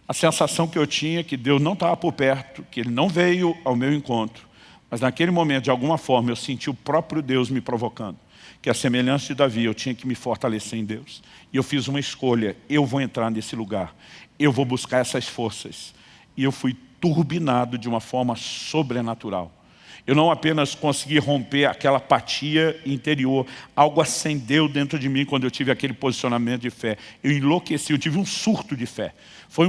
A sensação que eu tinha é que Deus não estava por perto, que Ele não veio ao meu encontro. Mas naquele momento, de alguma forma, eu senti o próprio Deus me provocando. Que a semelhança de Davi, eu tinha que me fortalecer em Deus. E eu fiz uma escolha, eu vou entrar nesse lugar. Eu vou buscar essas forças. E eu fui turbinado de uma forma sobrenatural. Eu não apenas consegui romper aquela apatia interior, algo acendeu dentro de mim quando eu tive aquele posicionamento de fé. Eu enlouqueci, eu tive um surto de fé. Foi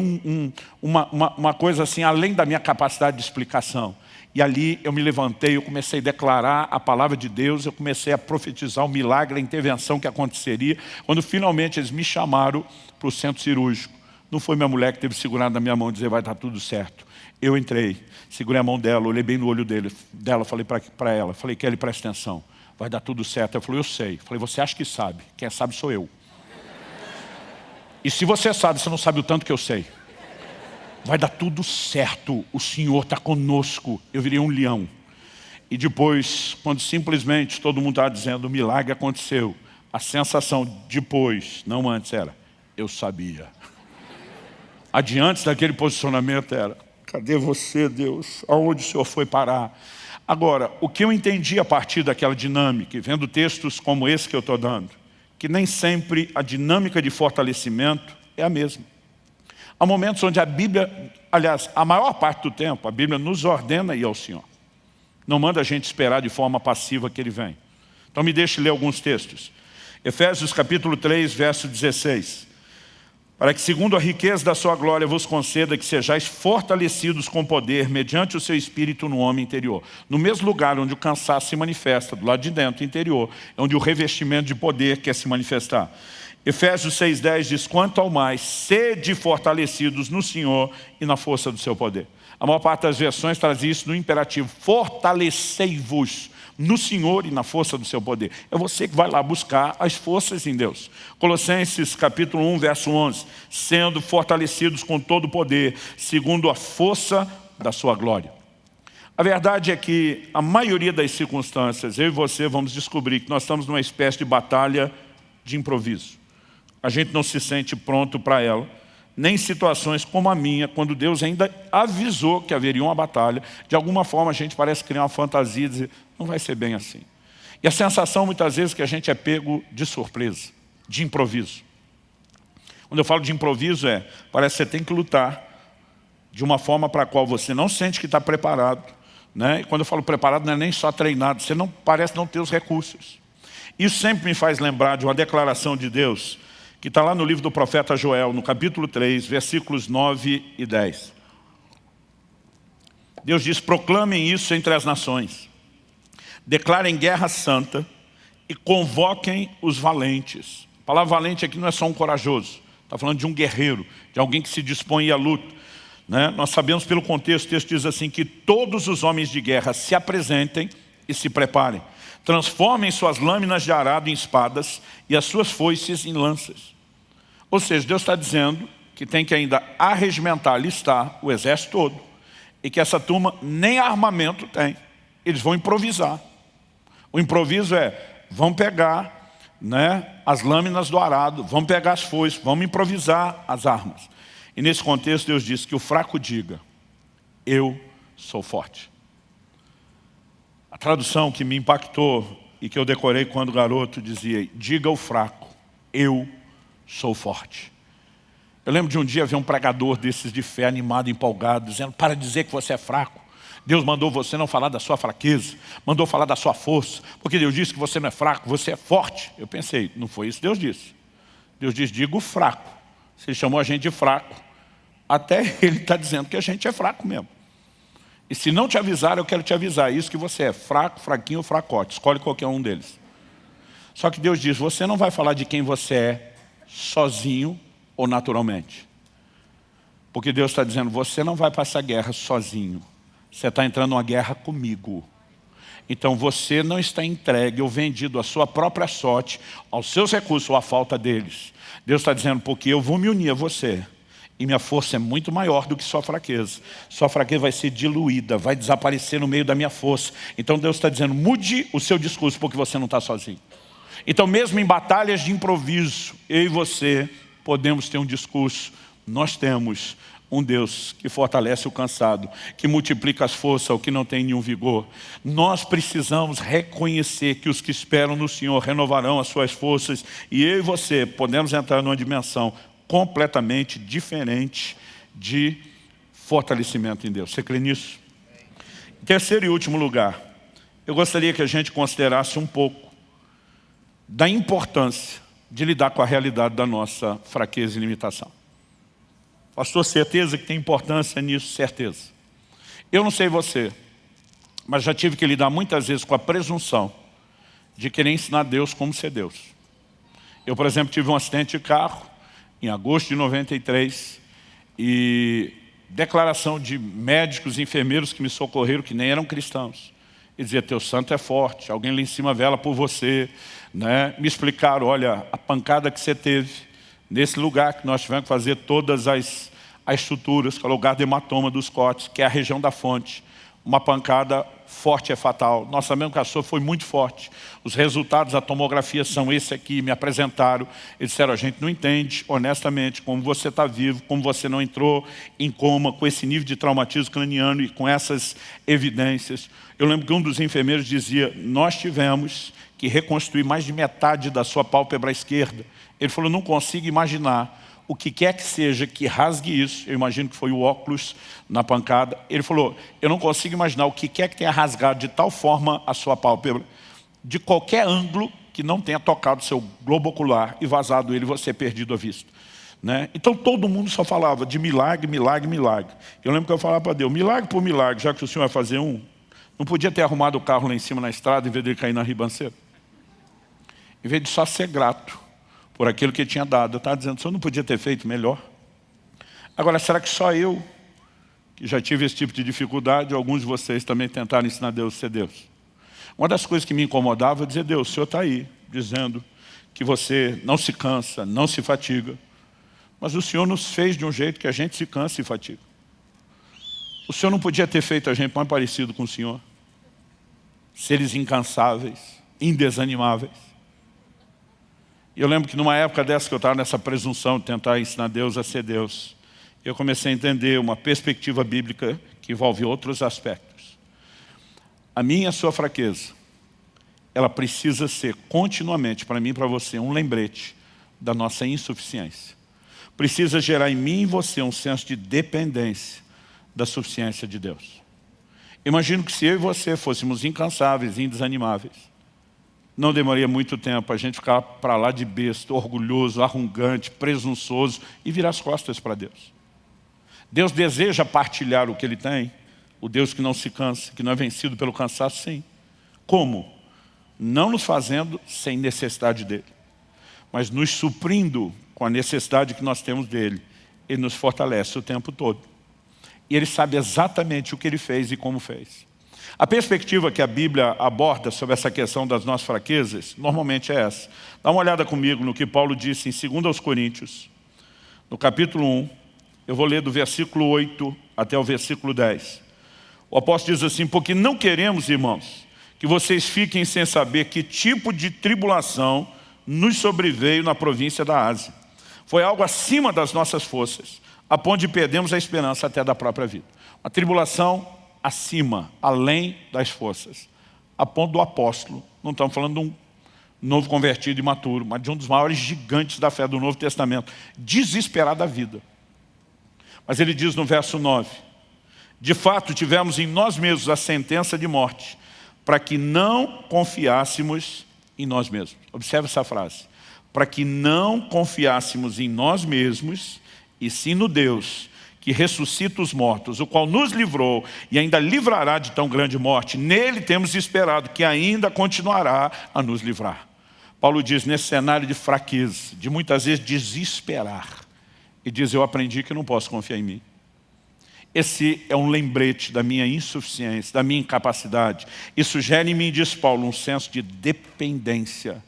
uma coisa assim, além da minha capacidade de explicação. E ali eu me levantei, eu comecei a declarar a palavra de Deus, eu comecei a profetizar o milagre, a intervenção que aconteceria. Quando finalmente eles me chamaram para o centro cirúrgico, não foi minha mulher que teve segurado na minha mão e dizer, vai dar tudo certo. Eu entrei, segurei a mão dela, olhei bem no olho dela, falei para ela, falei, Kelly, presta atenção, vai dar tudo certo. Ela falou, eu sei. Falei, você acha que sabe? Quem sabe sou eu. E se você sabe, você não sabe o tanto que eu sei. Vai dar tudo certo, o Senhor está conosco. Eu virei um leão. E depois, quando simplesmente todo mundo estava dizendo, o milagre aconteceu, a sensação depois, não antes, era, eu sabia. Adiante daquele posicionamento era, cadê você, Deus? Aonde o Senhor foi parar? Agora, o que eu entendi a partir daquela dinâmica, e vendo textos como esse que eu estou dando, que nem sempre a dinâmica de fortalecimento é a mesma. Há momentos onde a Bíblia, aliás, a maior parte do tempo, a Bíblia nos ordena ir ao Senhor. Não manda a gente esperar de forma passiva que Ele vem. Então me deixe ler alguns textos. Efésios capítulo 3, verso 16. Para que segundo a riqueza da sua glória vos conceda que sejais fortalecidos com poder mediante o seu espírito no homem interior. No mesmo lugar onde o cansaço se manifesta, do lado de dentro, interior, é onde o revestimento de poder quer se manifestar. Efésios 6,10 diz, quanto ao mais, sede fortalecidos no Senhor e na força do seu poder. A maior parte das versões traz isso no imperativo, fortalecei-vos no Senhor e na força do seu poder. É você que vai lá buscar as forças em Deus. Colossenses capítulo 1, verso 11, sendo fortalecidos com todo o poder, segundo a força da sua glória. A verdade é que a maioria das circunstâncias, eu e você vamos descobrir que nós estamos numa espécie de batalha de improviso. A gente não se sente pronto para ela, nem em situações como a minha, quando Deus ainda avisou que haveria uma batalha. De alguma forma a gente parece criar uma fantasia e dizer, não vai ser bem assim. E a sensação muitas vezes que a gente é pego de surpresa, de improviso. Quando eu falo de improviso parece que você tem que lutar de uma forma para a qual você não sente que está preparado. Né? E quando eu falo preparado não é nem só treinado, você não parece não ter os recursos. Isso sempre me faz lembrar de uma declaração de Deus que está lá no livro do profeta Joel, no capítulo 3, versículos 9 e 10. Deus diz: proclamem isso entre as nações, declarem guerra santa e convoquem os valentes. A palavra valente aqui não é só um corajoso, está falando de um guerreiro, de alguém que se dispõe à luta. Né? Nós sabemos pelo contexto, o texto diz assim, que todos os homens de guerra se apresentem e se preparem. Transformem suas lâminas de arado em espadas e as suas foices em lanças. Ou seja, Deus está dizendo que tem que ainda arregimentar, alistar o exército todo, e que essa turma nem armamento tem. Eles vão improvisar. O improviso vão pegar, né, as lâminas do arado, vão pegar as foices, vão improvisar as armas. E nesse contexto Deus diz que o fraco diga: eu sou forte. A tradução que me impactou e que eu decorei quando garoto dizia: diga ao fraco, eu sou forte. Eu lembro de um dia ver um pregador desses de fé, animado, empolgado, dizendo: para dizer que você é fraco, Deus mandou você não falar da sua fraqueza, mandou falar da sua força, porque Deus disse que você não é fraco, você é forte. Eu pensei, não foi isso que Deus disse. Deus diz: diga o fraco. Se Ele chamou a gente de fraco, até Ele está dizendo que a gente é fraco mesmo. E se não te avisar, eu quero te avisar. Isso que você é fraco, fraquinho ou fracote. Escolhe qualquer um deles. Só que Deus diz: você não vai falar de quem você é sozinho ou naturalmente. Porque Deus está dizendo: você não vai passar guerra sozinho. Você está entrando numa guerra comigo. Então você não está entregue ou vendido à sua própria sorte, aos seus recursos ou à falta deles. Deus está dizendo: porque eu vou me unir a você. E minha força é muito maior do que sua fraqueza. Sua fraqueza vai ser diluída, vai desaparecer no meio da minha força. Então Deus está dizendo: mude o seu discurso, porque você não está sozinho. Então mesmo em batalhas de improviso, eu e você podemos ter um discurso. Nós temos um Deus que fortalece o cansado, que multiplica as forças ao que não tem nenhum vigor. Nós precisamos reconhecer que os que esperam no Senhor renovarão as suas forças. E eu e você podemos entrar numa dimensão completamente diferente de fortalecimento em Deus. Você crê nisso? Em terceiro e último lugar, eu gostaria que a gente considerasse um pouco da importância de lidar com a realidade da nossa fraqueza e limitação. Pastor, certeza que tem importância nisso? Certeza. Eu não sei você, mas já tive que lidar muitas vezes com a presunção de querer ensinar Deus como ser Deus. Eu, por exemplo, tive um acidente de carro em agosto de 93 e declaração de médicos e enfermeiros que me socorreram, que nem eram cristãos. E dizia: teu santo é forte, alguém lá em cima vela por você. Né? Me explicaram: olha, a pancada que você teve nesse lugar que nós tivemos que fazer todas as suturas, que é o lugar do hematoma dos cortes, que é a região da fonte. Uma pancada forte é fatal. Nós sabemos que a sua foi muito forte. Os resultados da tomografia são esse aqui, me apresentaram. Eles disseram: a gente não entende, honestamente, como você está vivo, como você não entrou em coma, com esse nível de traumatismo craniano e com essas evidências. Eu lembro que um dos enfermeiros dizia: nós tivemos que reconstruir mais de metade da sua pálpebra esquerda. Ele falou: não consigo imaginar o que quer que seja que rasgue isso. Eu imagino que foi o óculos na pancada. Ele falou: eu não consigo imaginar o que quer que tenha rasgado de tal forma a sua pálpebra, de qualquer ângulo que não tenha tocado seu globo ocular e vazado ele, você perdido a vista. Né? Então todo mundo só falava de milagre, milagre, milagre. Eu lembro que eu falava para Deus: milagre por milagre, já que o Senhor vai fazer um, não podia ter arrumado o carro lá em cima na estrada em vez de ele cair na ribanceira? Em vez de só ser grato por aquilo que ele tinha dado, eu estava dizendo: o Senhor não podia ter feito melhor? Agora, será que só eu, que já tive esse tipo de dificuldade, ou alguns de vocês também tentaram ensinar Deus a ser Deus? Uma das coisas que me incomodava é dizer: Deus, o Senhor está aí, dizendo que você não se cansa, não se fatiga. Mas o Senhor nos fez de um jeito que a gente se cansa e fatiga. O Senhor não podia ter feito a gente mais parecido com o Senhor? Seres incansáveis, indesanimáveis. E eu lembro que numa época dessa que eu estava nessa presunção de tentar ensinar Deus a ser Deus, eu comecei a entender uma perspectiva bíblica que envolve outros aspectos. A minha e a sua fraqueza ela precisa ser continuamente, para mim e para você, um lembrete da nossa insuficiência. Precisa gerar em mim e em você um senso de dependência da suficiência de Deus. Imagino que se eu e você fôssemos incansáveis e indesanimáveis, não demoraria muito tempo a gente ficar para lá de besta, orgulhoso, arrogante, presunçoso e virar as costas para Deus. Deus deseja partilhar o que Ele tem, o Deus que não se cansa, que não é vencido pelo cansaço, sim. Como? Não nos fazendo sem necessidade dEle, mas nos suprindo com a necessidade que nós temos dEle. Ele nos fortalece o tempo todo. E Ele sabe exatamente o que Ele fez e como fez. A perspectiva que a Bíblia aborda sobre essa questão das nossas fraquezas, normalmente é essa. Dá uma olhada comigo no que Paulo disse em 2 Coríntios, no capítulo 1, eu vou ler do versículo 8 até o versículo 10. O apóstolo diz assim: porque não queremos, irmãos, que vocês fiquem sem saber que tipo de tribulação nos sobreveio na província da Ásia. Foi algo acima das nossas forças, a ponto de perdermos a esperança até da própria vida. Uma tribulação acima, além das forças, a ponto do apóstolo, não estamos falando de um novo convertido imaturo, mas de um dos maiores gigantes da fé do Novo Testamento, desesperado da vida. Mas ele diz no verso 9, de fato tivemos em nós mesmos a sentença de morte, para que não confiássemos em nós mesmos. Observe essa frase. Para que não confiássemos em nós mesmos, e sim no Deus, que ressuscita os mortos, o qual nos livrou e ainda livrará de tão grande morte. Nele temos esperado que ainda continuará a nos livrar. Paulo diz, nesse cenário de fraqueza, de muitas vezes desesperar, e diz, eu aprendi que não posso confiar em mim. Esse é um lembrete da minha insuficiência, da minha incapacidade. Isso gera em mim, diz Paulo, um senso de dependência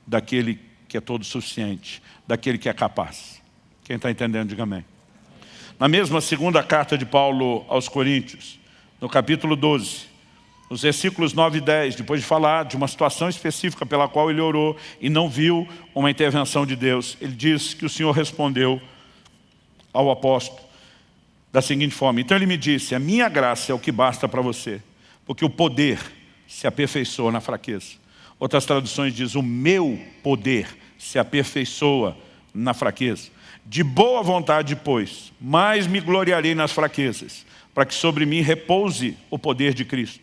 daquele que é todo suficiente, daquele que é capaz. Quem está entendendo, diga amém. Na mesma segunda carta de Paulo aos Coríntios, no capítulo 12, nos versículos 9 e 10, depois de falar de uma situação específica pela qual ele orou e não viu uma intervenção de Deus, ele diz que o Senhor respondeu ao apóstolo da seguinte forma: então ele me disse, a minha graça é o que basta para você, porque o poder se aperfeiçoa na fraqueza. Outras traduções dizem, o meu poder se aperfeiçoa na fraqueza. De boa vontade, pois, mais me gloriarei nas fraquezas, para que sobre mim repouse o poder de Cristo.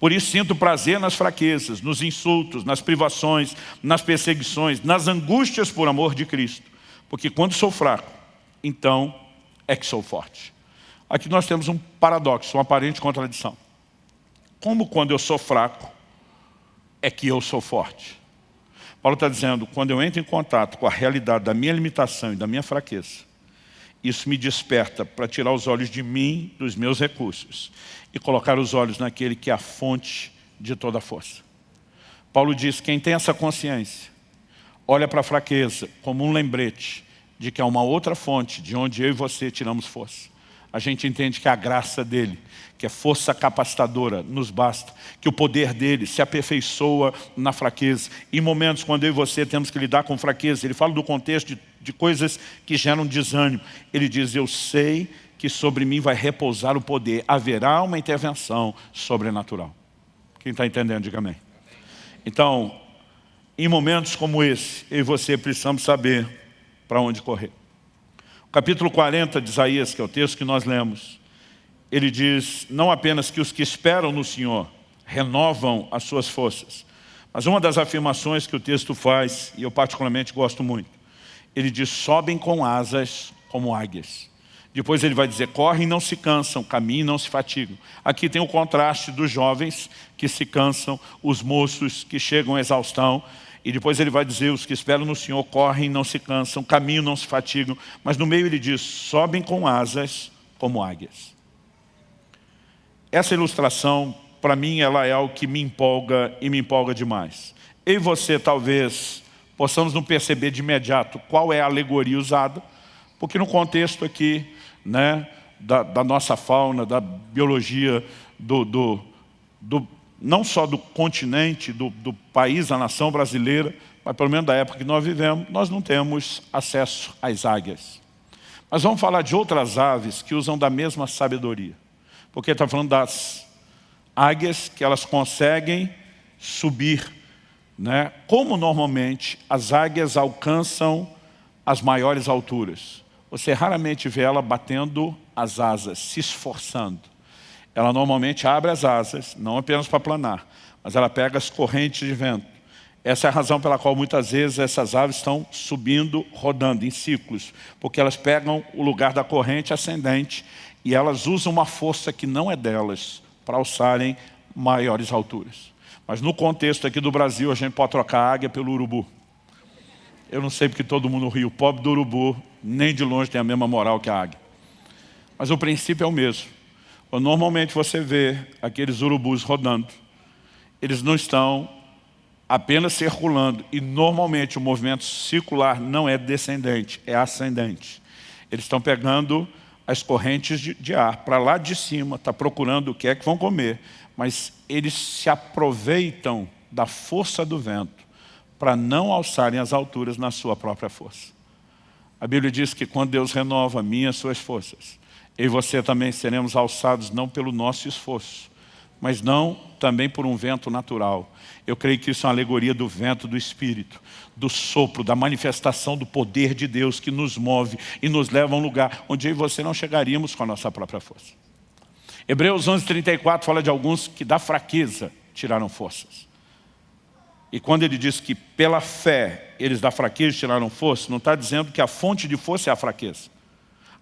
Por isso sinto prazer nas fraquezas, nos insultos, nas privações, nas perseguições, nas angústias por amor de Cristo. Porque quando sou fraco, então é que sou forte. Aqui nós temos um paradoxo, uma aparente contradição. Como quando eu sou fraco, é que eu sou forte? Paulo está dizendo, quando eu entro em contato com a realidade da minha limitação e da minha fraqueza, isso me desperta para tirar os olhos de mim, dos meus recursos, e colocar os olhos naquele que é a fonte de toda a força. Paulo diz, quem tem essa consciência, olha para a fraqueza como um lembrete de que há uma outra fonte de onde eu e você tiramos força. A gente entende que a graça dele, que é força capacitadora, nos basta, que o poder dele se aperfeiçoa na fraqueza. Em momentos quando eu e você temos que lidar com fraqueza, ele fala do contexto de coisas que geram desânimo. Ele diz, eu sei que sobre mim vai repousar o poder, haverá uma intervenção sobrenatural. Quem está entendendo, diga amém. Então, em momentos como esse, eu e você precisamos saber para onde correr. Capítulo 40 de Isaías, que é o texto que nós lemos, ele diz, não apenas que os que esperam no Senhor renovam as suas forças, mas uma das afirmações que o texto faz, e eu particularmente gosto muito, ele diz, sobem com asas como águias. Depois ele vai dizer, correm e não se cansam, caminham e não se fatigam. Aqui tem o contraste dos jovens que se cansam, os moços que chegam à exaustão. E depois ele vai dizer, os que esperam no Senhor correm, não se cansam, caminham, não se fatigam. Mas no meio ele diz, sobem com asas como águias. Essa ilustração, para mim, ela é algo que me empolga e me empolga demais. Eu e você, talvez, possamos não perceber de imediato qual é a alegoria usada, porque no contexto aqui, né, da nossa fauna, da biologia, não só do continente, do país, da nação brasileira, mas pelo menos da época que nós vivemos, nós não temos acesso às águias. Mas vamos falar de outras aves que usam da mesma sabedoria. Porque está falando das águias que elas conseguem subir né? Como normalmente as águias alcançam as maiores alturas? Você raramente vê ela batendo as asas, se esforçando. Ela normalmente abre as asas, não apenas para planar, mas ela pega as correntes de vento. Essa é a razão pela qual muitas vezes essas aves estão subindo, rodando em ciclos, porque elas pegam o lugar da corrente ascendente e elas usam uma força que não é delas para alçarem maiores alturas. Mas no contexto aqui do Brasil, a gente pode trocar a águia pelo urubu. Eu não sei porque todo mundo ri, o pobre do urubu nem de longe tem a mesma moral que a águia. Mas o princípio é o mesmo. Quando normalmente você vê aqueles urubus rodando, eles não estão apenas circulando, e normalmente o movimento circular não é descendente, é ascendente. Eles estão pegando as correntes de ar para lá de cima, está procurando o que é que vão comer, mas eles se aproveitam da força do vento para não alçarem as alturas na sua própria força. A Bíblia diz que quando Deus renova a minha e as suas forças, eu e você também seremos alçados não pelo nosso esforço, mas não também por um vento natural. Eu creio que isso é uma alegoria do vento do Espírito, do sopro, da manifestação do poder de Deus que nos move e nos leva a um lugar onde eu e você não chegaríamos com a nossa própria força. Hebreus 11:34 fala de alguns que da fraqueza tiraram forças. E quando ele diz que pela fé eles da fraqueza tiraram força, não está dizendo que a fonte de força é a fraqueza.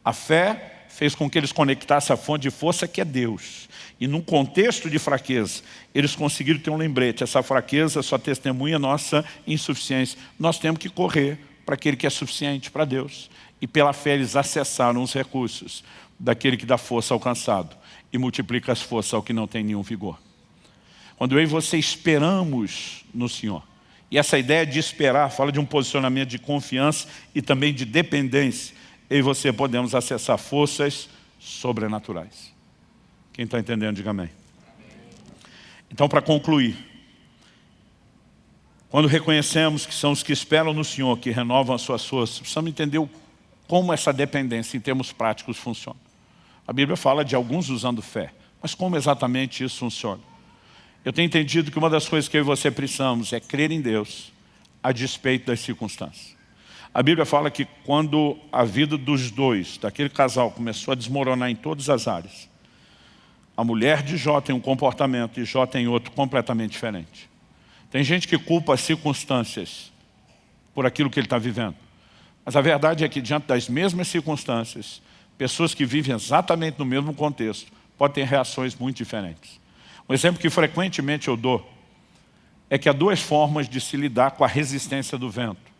A fé fez com que eles conectassem a fonte de força que é Deus. E num contexto de fraqueza, eles conseguiram ter um lembrete. Essa fraqueza só testemunha nossa insuficiência. Nós temos que correr para aquele que é suficiente, para Deus. E pela fé eles acessaram os recursos daquele que dá força ao cansado e multiplica as forças ao que não tem nenhum vigor. Quando eu e você esperamos no Senhor, e essa ideia de esperar fala de um posicionamento de confiança e também de dependência, eu e você podemos acessar forças sobrenaturais. Quem está entendendo, diga amém. Então, para concluir, quando reconhecemos que são os que esperam no Senhor, que renovam as suas forças, precisamos entender como essa dependência em termos práticos funciona. A Bíblia fala de alguns usando fé, mas como exatamente isso funciona? Eu tenho entendido que uma das coisas que eu e você precisamos é crer em Deus a despeito das circunstâncias. A Bíblia fala que quando a vida dos dois, daquele casal, começou a desmoronar em todas as áreas, a mulher de Jó tem um comportamento e Jó tem outro completamente diferente. Tem gente que culpa as circunstâncias por aquilo que ele está vivendo. Mas a verdade é que diante das mesmas circunstâncias, pessoas que vivem exatamente no mesmo contexto podem ter reações muito diferentes. Um exemplo que frequentemente eu dou é que há duas formas de se lidar com a resistência do vento.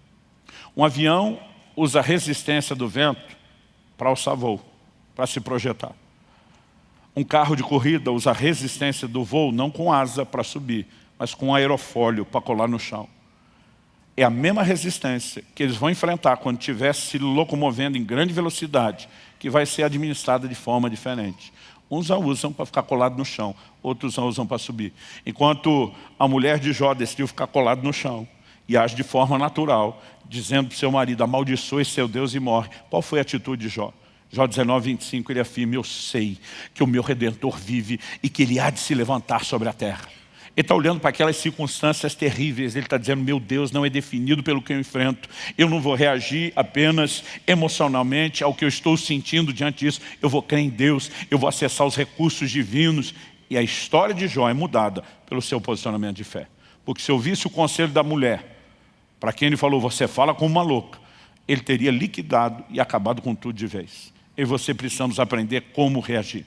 Um avião usa a resistência do vento para alçar voo, para se projetar. Um carro de corrida usa a resistência do voo não com asa para subir, mas com aerofólio para colar no chão. É a mesma resistência que eles vão enfrentar quando estiver se locomovendo em grande velocidade, que vai ser administrada de forma diferente. Uns a usam para ficar colado no chão, outros a usam para subir. Enquanto a mulher de Jó decidiu ficar colado no chão e age de forma natural, dizendo para o seu marido, amaldiçoe seu Deus e morre. Qual foi a atitude de Jó? Jó 19:25, ele afirma, eu sei que o meu Redentor vive e que ele há de se levantar sobre a terra. Ele está olhando para aquelas circunstâncias terríveis, ele está dizendo, meu Deus não é definido pelo que eu enfrento, eu não vou reagir apenas emocionalmente ao que eu estou sentindo diante disso, eu vou crer em Deus, eu vou acessar os recursos divinos. E a história de Jó é mudada pelo seu posicionamento de fé. Porque se eu visse o conselho da mulher, para quem ele falou, você fala como uma louca, ele teria liquidado e acabado com tudo de vez. Eu e você precisamos aprender como reagir.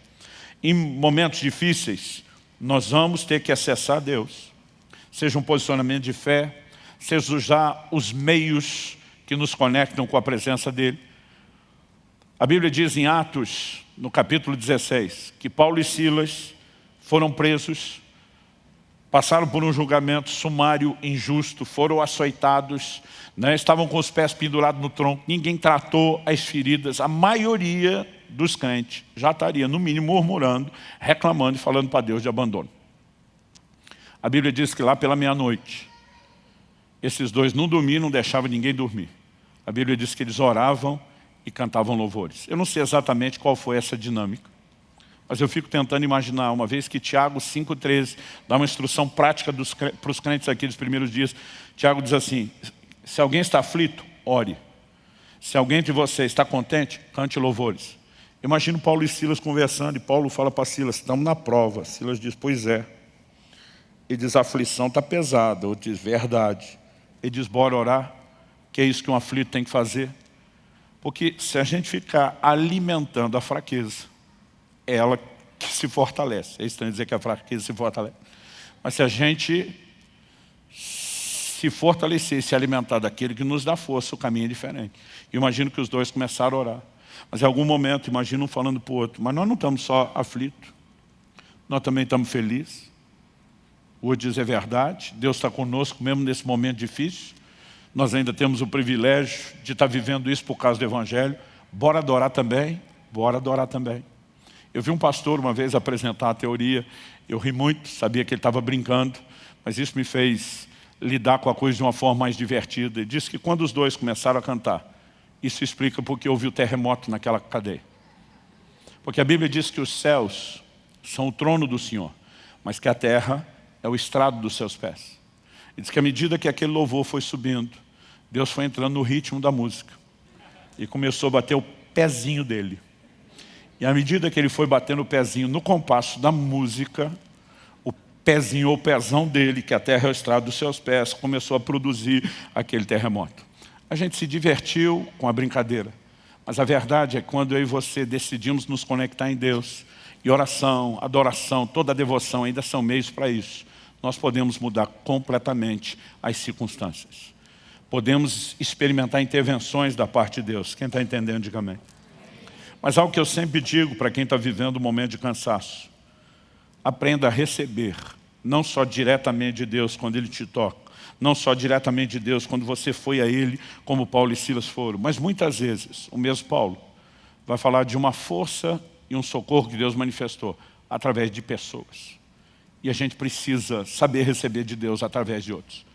Em momentos difíceis, nós vamos ter que acessar Deus. Seja um posicionamento de fé, seja usar os meios que nos conectam com a presença dEle. A Bíblia diz em Atos, no capítulo 16, que Paulo e Silas foram presos, passaram por um julgamento sumário, injusto, foram açoitados, estavam com os pés pendurados no tronco, ninguém tratou as feridas, a maioria dos crentes já estaria, no mínimo, murmurando, reclamando e falando para Deus de abandono. A Bíblia diz que lá pela meia-noite, esses dois não dormiam, não deixavam ninguém dormir. A Bíblia diz que eles oravam e cantavam louvores. Eu não sei exatamente qual foi essa dinâmica, Mas eu fico tentando imaginar, uma vez que Tiago 5,13 dá uma instrução prática para os crentes aqui dos primeiros dias. Tiago diz assim, se alguém está aflito, ore. Se alguém de vocês está contente, cante louvores. Imagino Paulo e Silas conversando, e Paulo fala para Silas, estamos na prova. Silas diz, pois é. Ele diz, a aflição está pesada. Outro diz, verdade. Ele diz, bora orar. Que é isso que um aflito tem que fazer. Porque se a gente ficar alimentando a fraqueza, é ela que se fortalece. É estranho dizer que a fraqueza se fortalece. Mas se a gente se fortalecer, se alimentar daquele que nos dá força, o caminho é diferente. Eu imagino que os dois começaram a orar. Mas em algum momento, imagino um falando para o outro, mas nós não estamos só aflitos, nós também estamos felizes. O outro diz, é verdade, Deus está conosco mesmo nesse momento difícil. Nós ainda temos o privilégio de estar vivendo isso por causa do Evangelho. Bora adorar também, bora adorar também. Eu vi um pastor uma vez apresentar a teoria, eu ri muito, sabia que ele estava brincando, mas isso me fez lidar com a coisa de uma forma mais divertida. Ele disse que quando os dois começaram a cantar, isso explica porque houve o terremoto naquela cadeia. Porque a Bíblia diz que os céus são o trono do Senhor, mas que a terra é o estrado dos seus pés. Ele diz que à medida que aquele louvor foi subindo, Deus foi entrando no ritmo da música e começou a bater o pezinho dele. E à medida que ele foi batendo o pezinho no compasso da música, o pezinho ou pezão dele, que a terra é o estrado dos seus pés, começou a produzir aquele terremoto. A gente se divertiu com a brincadeira, mas a verdade é que quando eu e você decidimos nos conectar em Deus, e oração, adoração, toda a devoção ainda são meios para isso, nós podemos mudar completamente as circunstâncias. Podemos experimentar intervenções da parte de Deus. Quem está entendendo, diga amém. Mas algo que eu sempre digo para quem está vivendo um momento de cansaço, aprenda a receber, não só diretamente de Deus quando Ele te toca, não só diretamente de Deus quando você foi a Ele, como Paulo e Silas foram, mas muitas vezes, o mesmo Paulo vai falar de uma força e um socorro que Deus manifestou através de pessoas. E a gente precisa saber receber de Deus através de outros.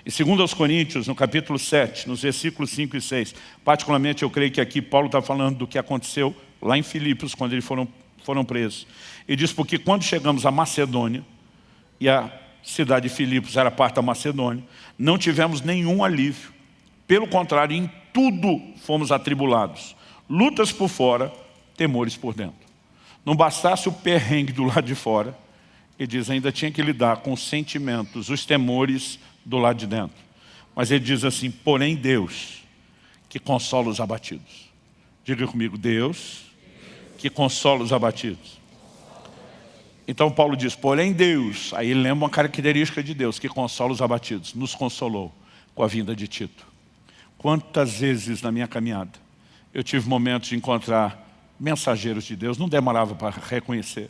E segundo aos Coríntios, no capítulo 7, nos versículos 5 e 6, particularmente eu creio que aqui Paulo está falando do que aconteceu lá em Filipos, quando eles foram presos. Ele diz, porque quando chegamos à Macedônia, e a cidade de Filipos era parte da Macedônia, não tivemos nenhum alívio. Pelo contrário, em tudo fomos atribulados. Lutas por fora, temores por dentro. Não bastasse o perrengue do lado de fora, ele diz, ainda tinha que lidar com os sentimentos, os temores do lado de dentro. Mas ele diz assim, porém Deus, que consola os abatidos. Diga comigo, Deus, que consola os abatidos. Então Paulo diz, porém Deus, aí ele lembra uma característica de Deus, que consola os abatidos, nos consolou com a vinda de Tito. Quantas vezes na minha caminhada eu tive momentos de encontrar mensageiros de Deus, não demorava para reconhecer.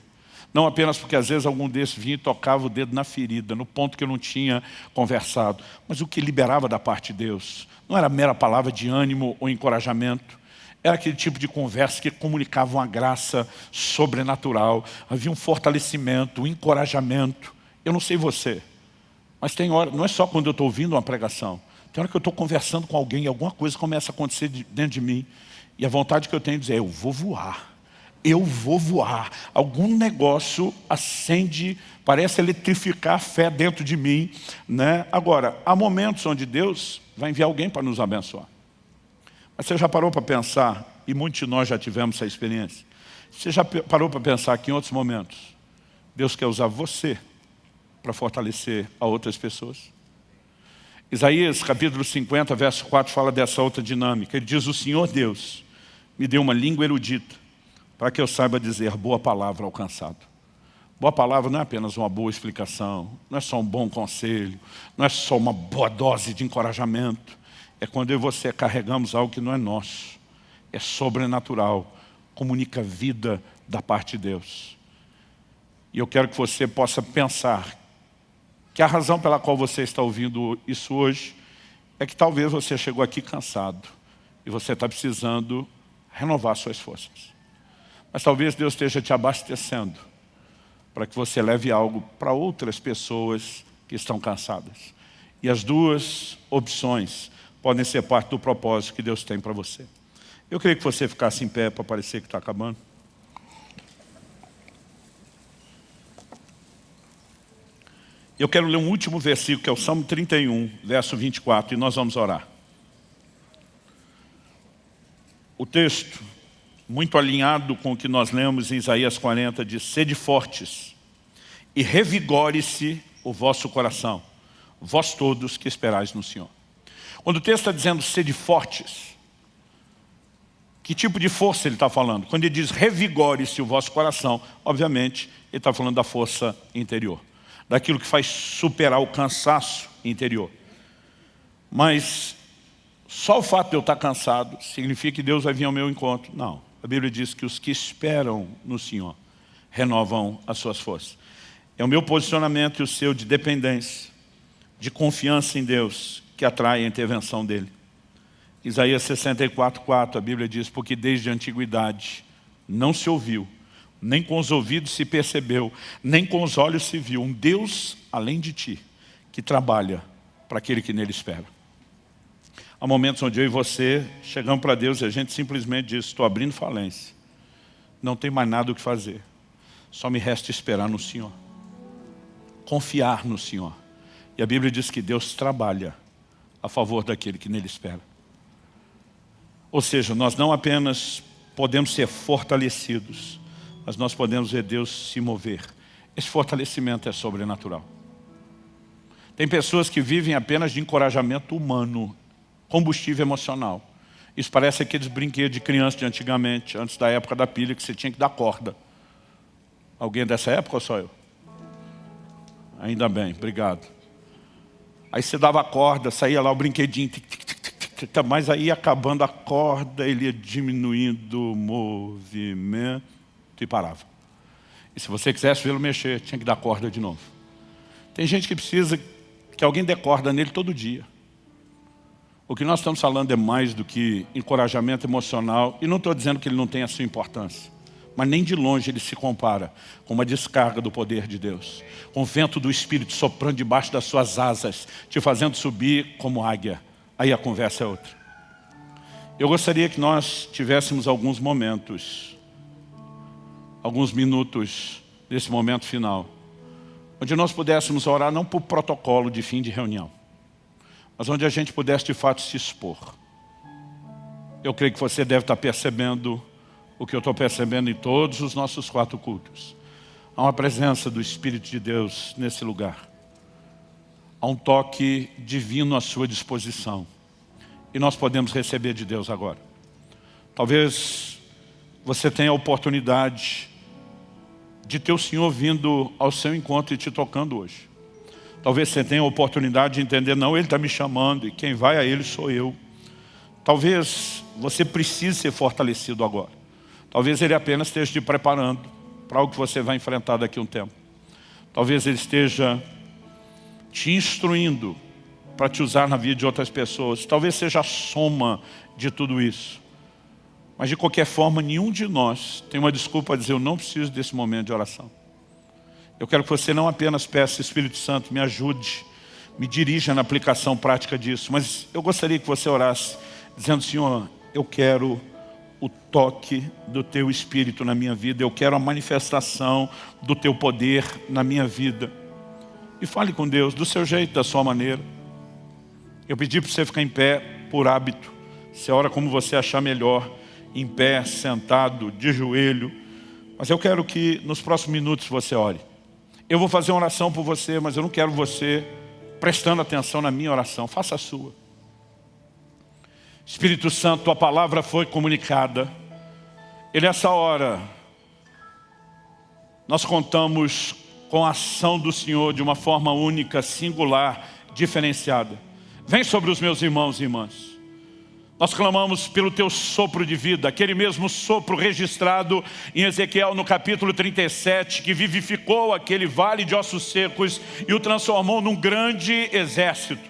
Não apenas porque às vezes algum desses vinha e tocava o dedo na ferida, no ponto que eu não tinha conversado, mas o que liberava da parte de Deus não era mera palavra de ânimo ou encorajamento, era aquele tipo de conversa que comunicava uma graça sobrenatural, havia um fortalecimento, um encorajamento. Eu não sei você, mas tem hora, não é só quando eu estou ouvindo uma pregação, tem hora que eu estou conversando com alguém e alguma coisa começa a acontecer dentro de mim, e a vontade que eu tenho de dizer, eu vou voar. Eu vou voar. Algum negócio acende, parece eletrificar a fé dentro de mim, né? Agora, há momentos onde Deus vai enviar alguém para nos abençoar. Mas você já parou para pensar, e muitos de nós já tivemos essa experiência, você já parou para pensar que em outros momentos, Deus quer usar você para fortalecer a outras pessoas? Isaías capítulo 50, verso 4, fala dessa outra dinâmica. Ele diz, o Senhor Deus me deu uma língua erudita, para que eu saiba dizer boa palavra ao cansado. Boa palavra não é apenas uma boa explicação, não é só um bom conselho, não é só uma boa dose de encorajamento. É quando eu e você carregamos algo que não é nosso, é sobrenatural, comunica vida da parte de Deus. E eu quero que você possa pensar que a razão pela qual você está ouvindo isso hoje é que talvez você chegou aqui cansado e você está precisando renovar suas forças. Mas talvez Deus esteja te abastecendo para que você leve algo para outras pessoas que estão cansadas. E as duas opções podem ser parte do propósito que Deus tem para você. Eu queria que você ficasse em pé para parecer que está acabando. Eu quero ler um último versículo, que é o Salmo 31, verso 24, e nós vamos orar. O texto, muito alinhado com o que nós lemos em Isaías 40, diz: sede fortes e revigore-se o vosso coração, vós todos que esperais no Senhor. Quando o texto está dizendo sede fortes, que tipo de força ele está falando? Quando ele diz revigore-se o vosso coração, obviamente ele está falando da força interior, daquilo que faz superar o cansaço interior. Mas só o fato de eu estar cansado significa que Deus vai vir ao meu encontro? Não. A Bíblia diz que os que esperam no Senhor renovam as suas forças. É o meu posicionamento e o seu de dependência, de confiança em Deus, que atrai a intervenção dEle. Isaías 64:4, a Bíblia diz: porque desde a antiguidade não se ouviu, nem com os ouvidos se percebeu, nem com os olhos se viu, um Deus além de ti, que trabalha para aquele que nele espera. Há momentos onde eu e você chegamos para Deus e a gente simplesmente diz: estou abrindo falência, não tem mais nada o que fazer, só me resta esperar no Senhor, confiar no Senhor. E a Bíblia diz que Deus trabalha a favor daquele que nele espera. Ou seja, nós não apenas podemos ser fortalecidos, mas nós podemos ver Deus se mover. Esse fortalecimento é sobrenatural. Tem pessoas que vivem apenas de encorajamento humano, combustível emocional. Isso parece aqueles brinquedos de criança de antigamente, antes da época da pilha, que você tinha que dar corda. Alguém dessa época ou só eu? Ainda bem, obrigado. Aí você dava a corda, saía lá o brinquedinho, tic, tic, tic, tic, tic, mas aí ia acabando a corda, ele ia diminuindo o movimento e parava. E se você quisesse vê-lo mexer, tinha que dar corda de novo. Tem gente que precisa que alguém dê corda nele todo dia. O que nós estamos falando é mais do que encorajamento emocional, e não estou dizendo que ele não tem a sua importância, mas nem de longe ele se compara com uma descarga do poder de Deus, com o vento do Espírito soprando debaixo das suas asas, te fazendo subir como águia. Aí a conversa é outra. Eu gostaria que nós tivéssemos alguns momentos, alguns minutos desse momento final, onde nós pudéssemos orar não por protocolo de fim de reunião, mas onde a gente pudesse de fato se expor. Eu creio que você deve estar percebendo o que eu estou percebendo em todos os nossos 4 cultos. Há uma presença do Espírito de Deus nesse lugar. Há um toque divino à sua disposição. E nós podemos receber de Deus agora. Talvez você tenha a oportunidade de ter o Senhor vindo ao seu encontro e te tocando hoje. Talvez você tenha a oportunidade de entender: não, Ele está me chamando e quem vai a Ele sou eu. Talvez você precise ser fortalecido agora. Talvez Ele apenas esteja te preparando para algo que você vai enfrentar daqui a um tempo. Talvez Ele esteja te instruindo para te usar na vida de outras pessoas. Talvez seja a soma de tudo isso. Mas de qualquer forma, nenhum de nós tem uma desculpa a dizer: eu não preciso desse momento de oração. Eu quero que você não apenas peça: Espírito Santo, me ajude, me dirija na aplicação prática disso. Mas eu gostaria que você orasse dizendo: Senhor, eu quero o toque do Teu Espírito na minha vida. Eu quero a manifestação do Teu poder na minha vida. E fale com Deus do seu jeito, da sua maneira. Eu pedi para você ficar em pé por hábito. Você ora como você achar melhor, em pé, sentado, de joelho. Mas eu quero que nos próximos minutos você ore. Eu vou fazer uma oração por você, mas eu não quero você prestando atenção na minha oração. Faça a sua. Espírito Santo, Tua palavra foi comunicada. E nessa hora, nós contamos com a ação do Senhor de uma forma única, singular, diferenciada. Vem sobre os meus irmãos e irmãs. Nós clamamos pelo Teu sopro de vida, aquele mesmo sopro registrado em Ezequiel no capítulo 37, que vivificou aquele vale de ossos secos e o transformou num grande exército.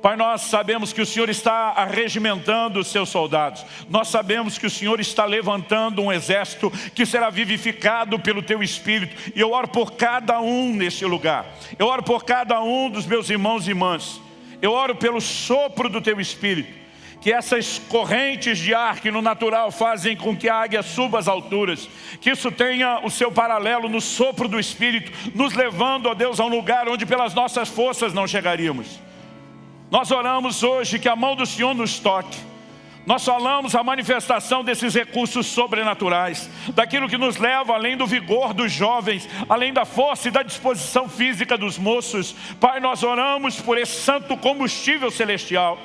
Pai, nós sabemos que o Senhor está arregimentando os Seus soldados. Nós sabemos que o Senhor está levantando um exército que será vivificado pelo Teu Espírito. E eu oro por cada um neste lugar. Eu oro por cada um dos meus irmãos e irmãs. Eu oro pelo sopro do Teu Espírito, que essas correntes de ar que no natural fazem com que a águia suba às alturas, que isso tenha o seu paralelo no sopro do Espírito, nos levando, ó Deus, a um lugar onde pelas nossas forças não chegaríamos. Nós oramos hoje que a mão do Senhor nos toque. Nós falamos a manifestação desses recursos sobrenaturais, daquilo que nos leva além do vigor dos jovens, além da força e da disposição física dos moços. Pai, nós oramos por esse santo combustível celestial.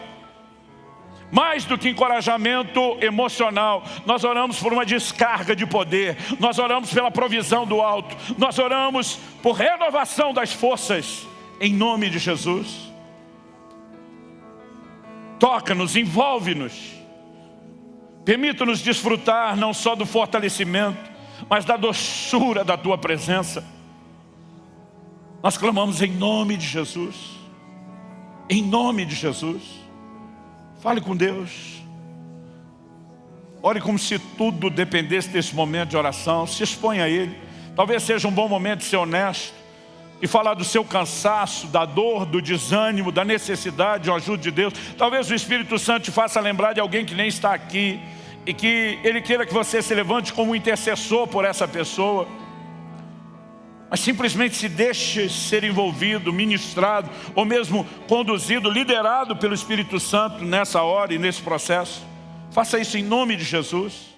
Mais do que encorajamento emocional, nós oramos por uma descarga de poder, nós oramos pela provisão do alto, nós oramos por renovação das forças, em nome de Jesus. Toca-nos, envolve-nos. Permita-nos desfrutar não só do fortalecimento, mas da doçura da Tua presença. Nós clamamos em nome de Jesus. Em nome de Jesus. Fale com Deus. Ore como se tudo dependesse desse momento de oração. Se exponha a Ele. Talvez seja um bom momento de ser honesto e falar do seu cansaço, da dor, do desânimo, da necessidade de uma ajuda de Deus. Talvez o Espírito Santo te faça lembrar de alguém que nem está aqui e que Ele queira que você se levante como um intercessor por essa pessoa. Mas simplesmente se deixe ser envolvido, ministrado, ou mesmo conduzido, liderado pelo Espírito Santo nessa hora e nesse processo. Faça isso em nome de Jesus.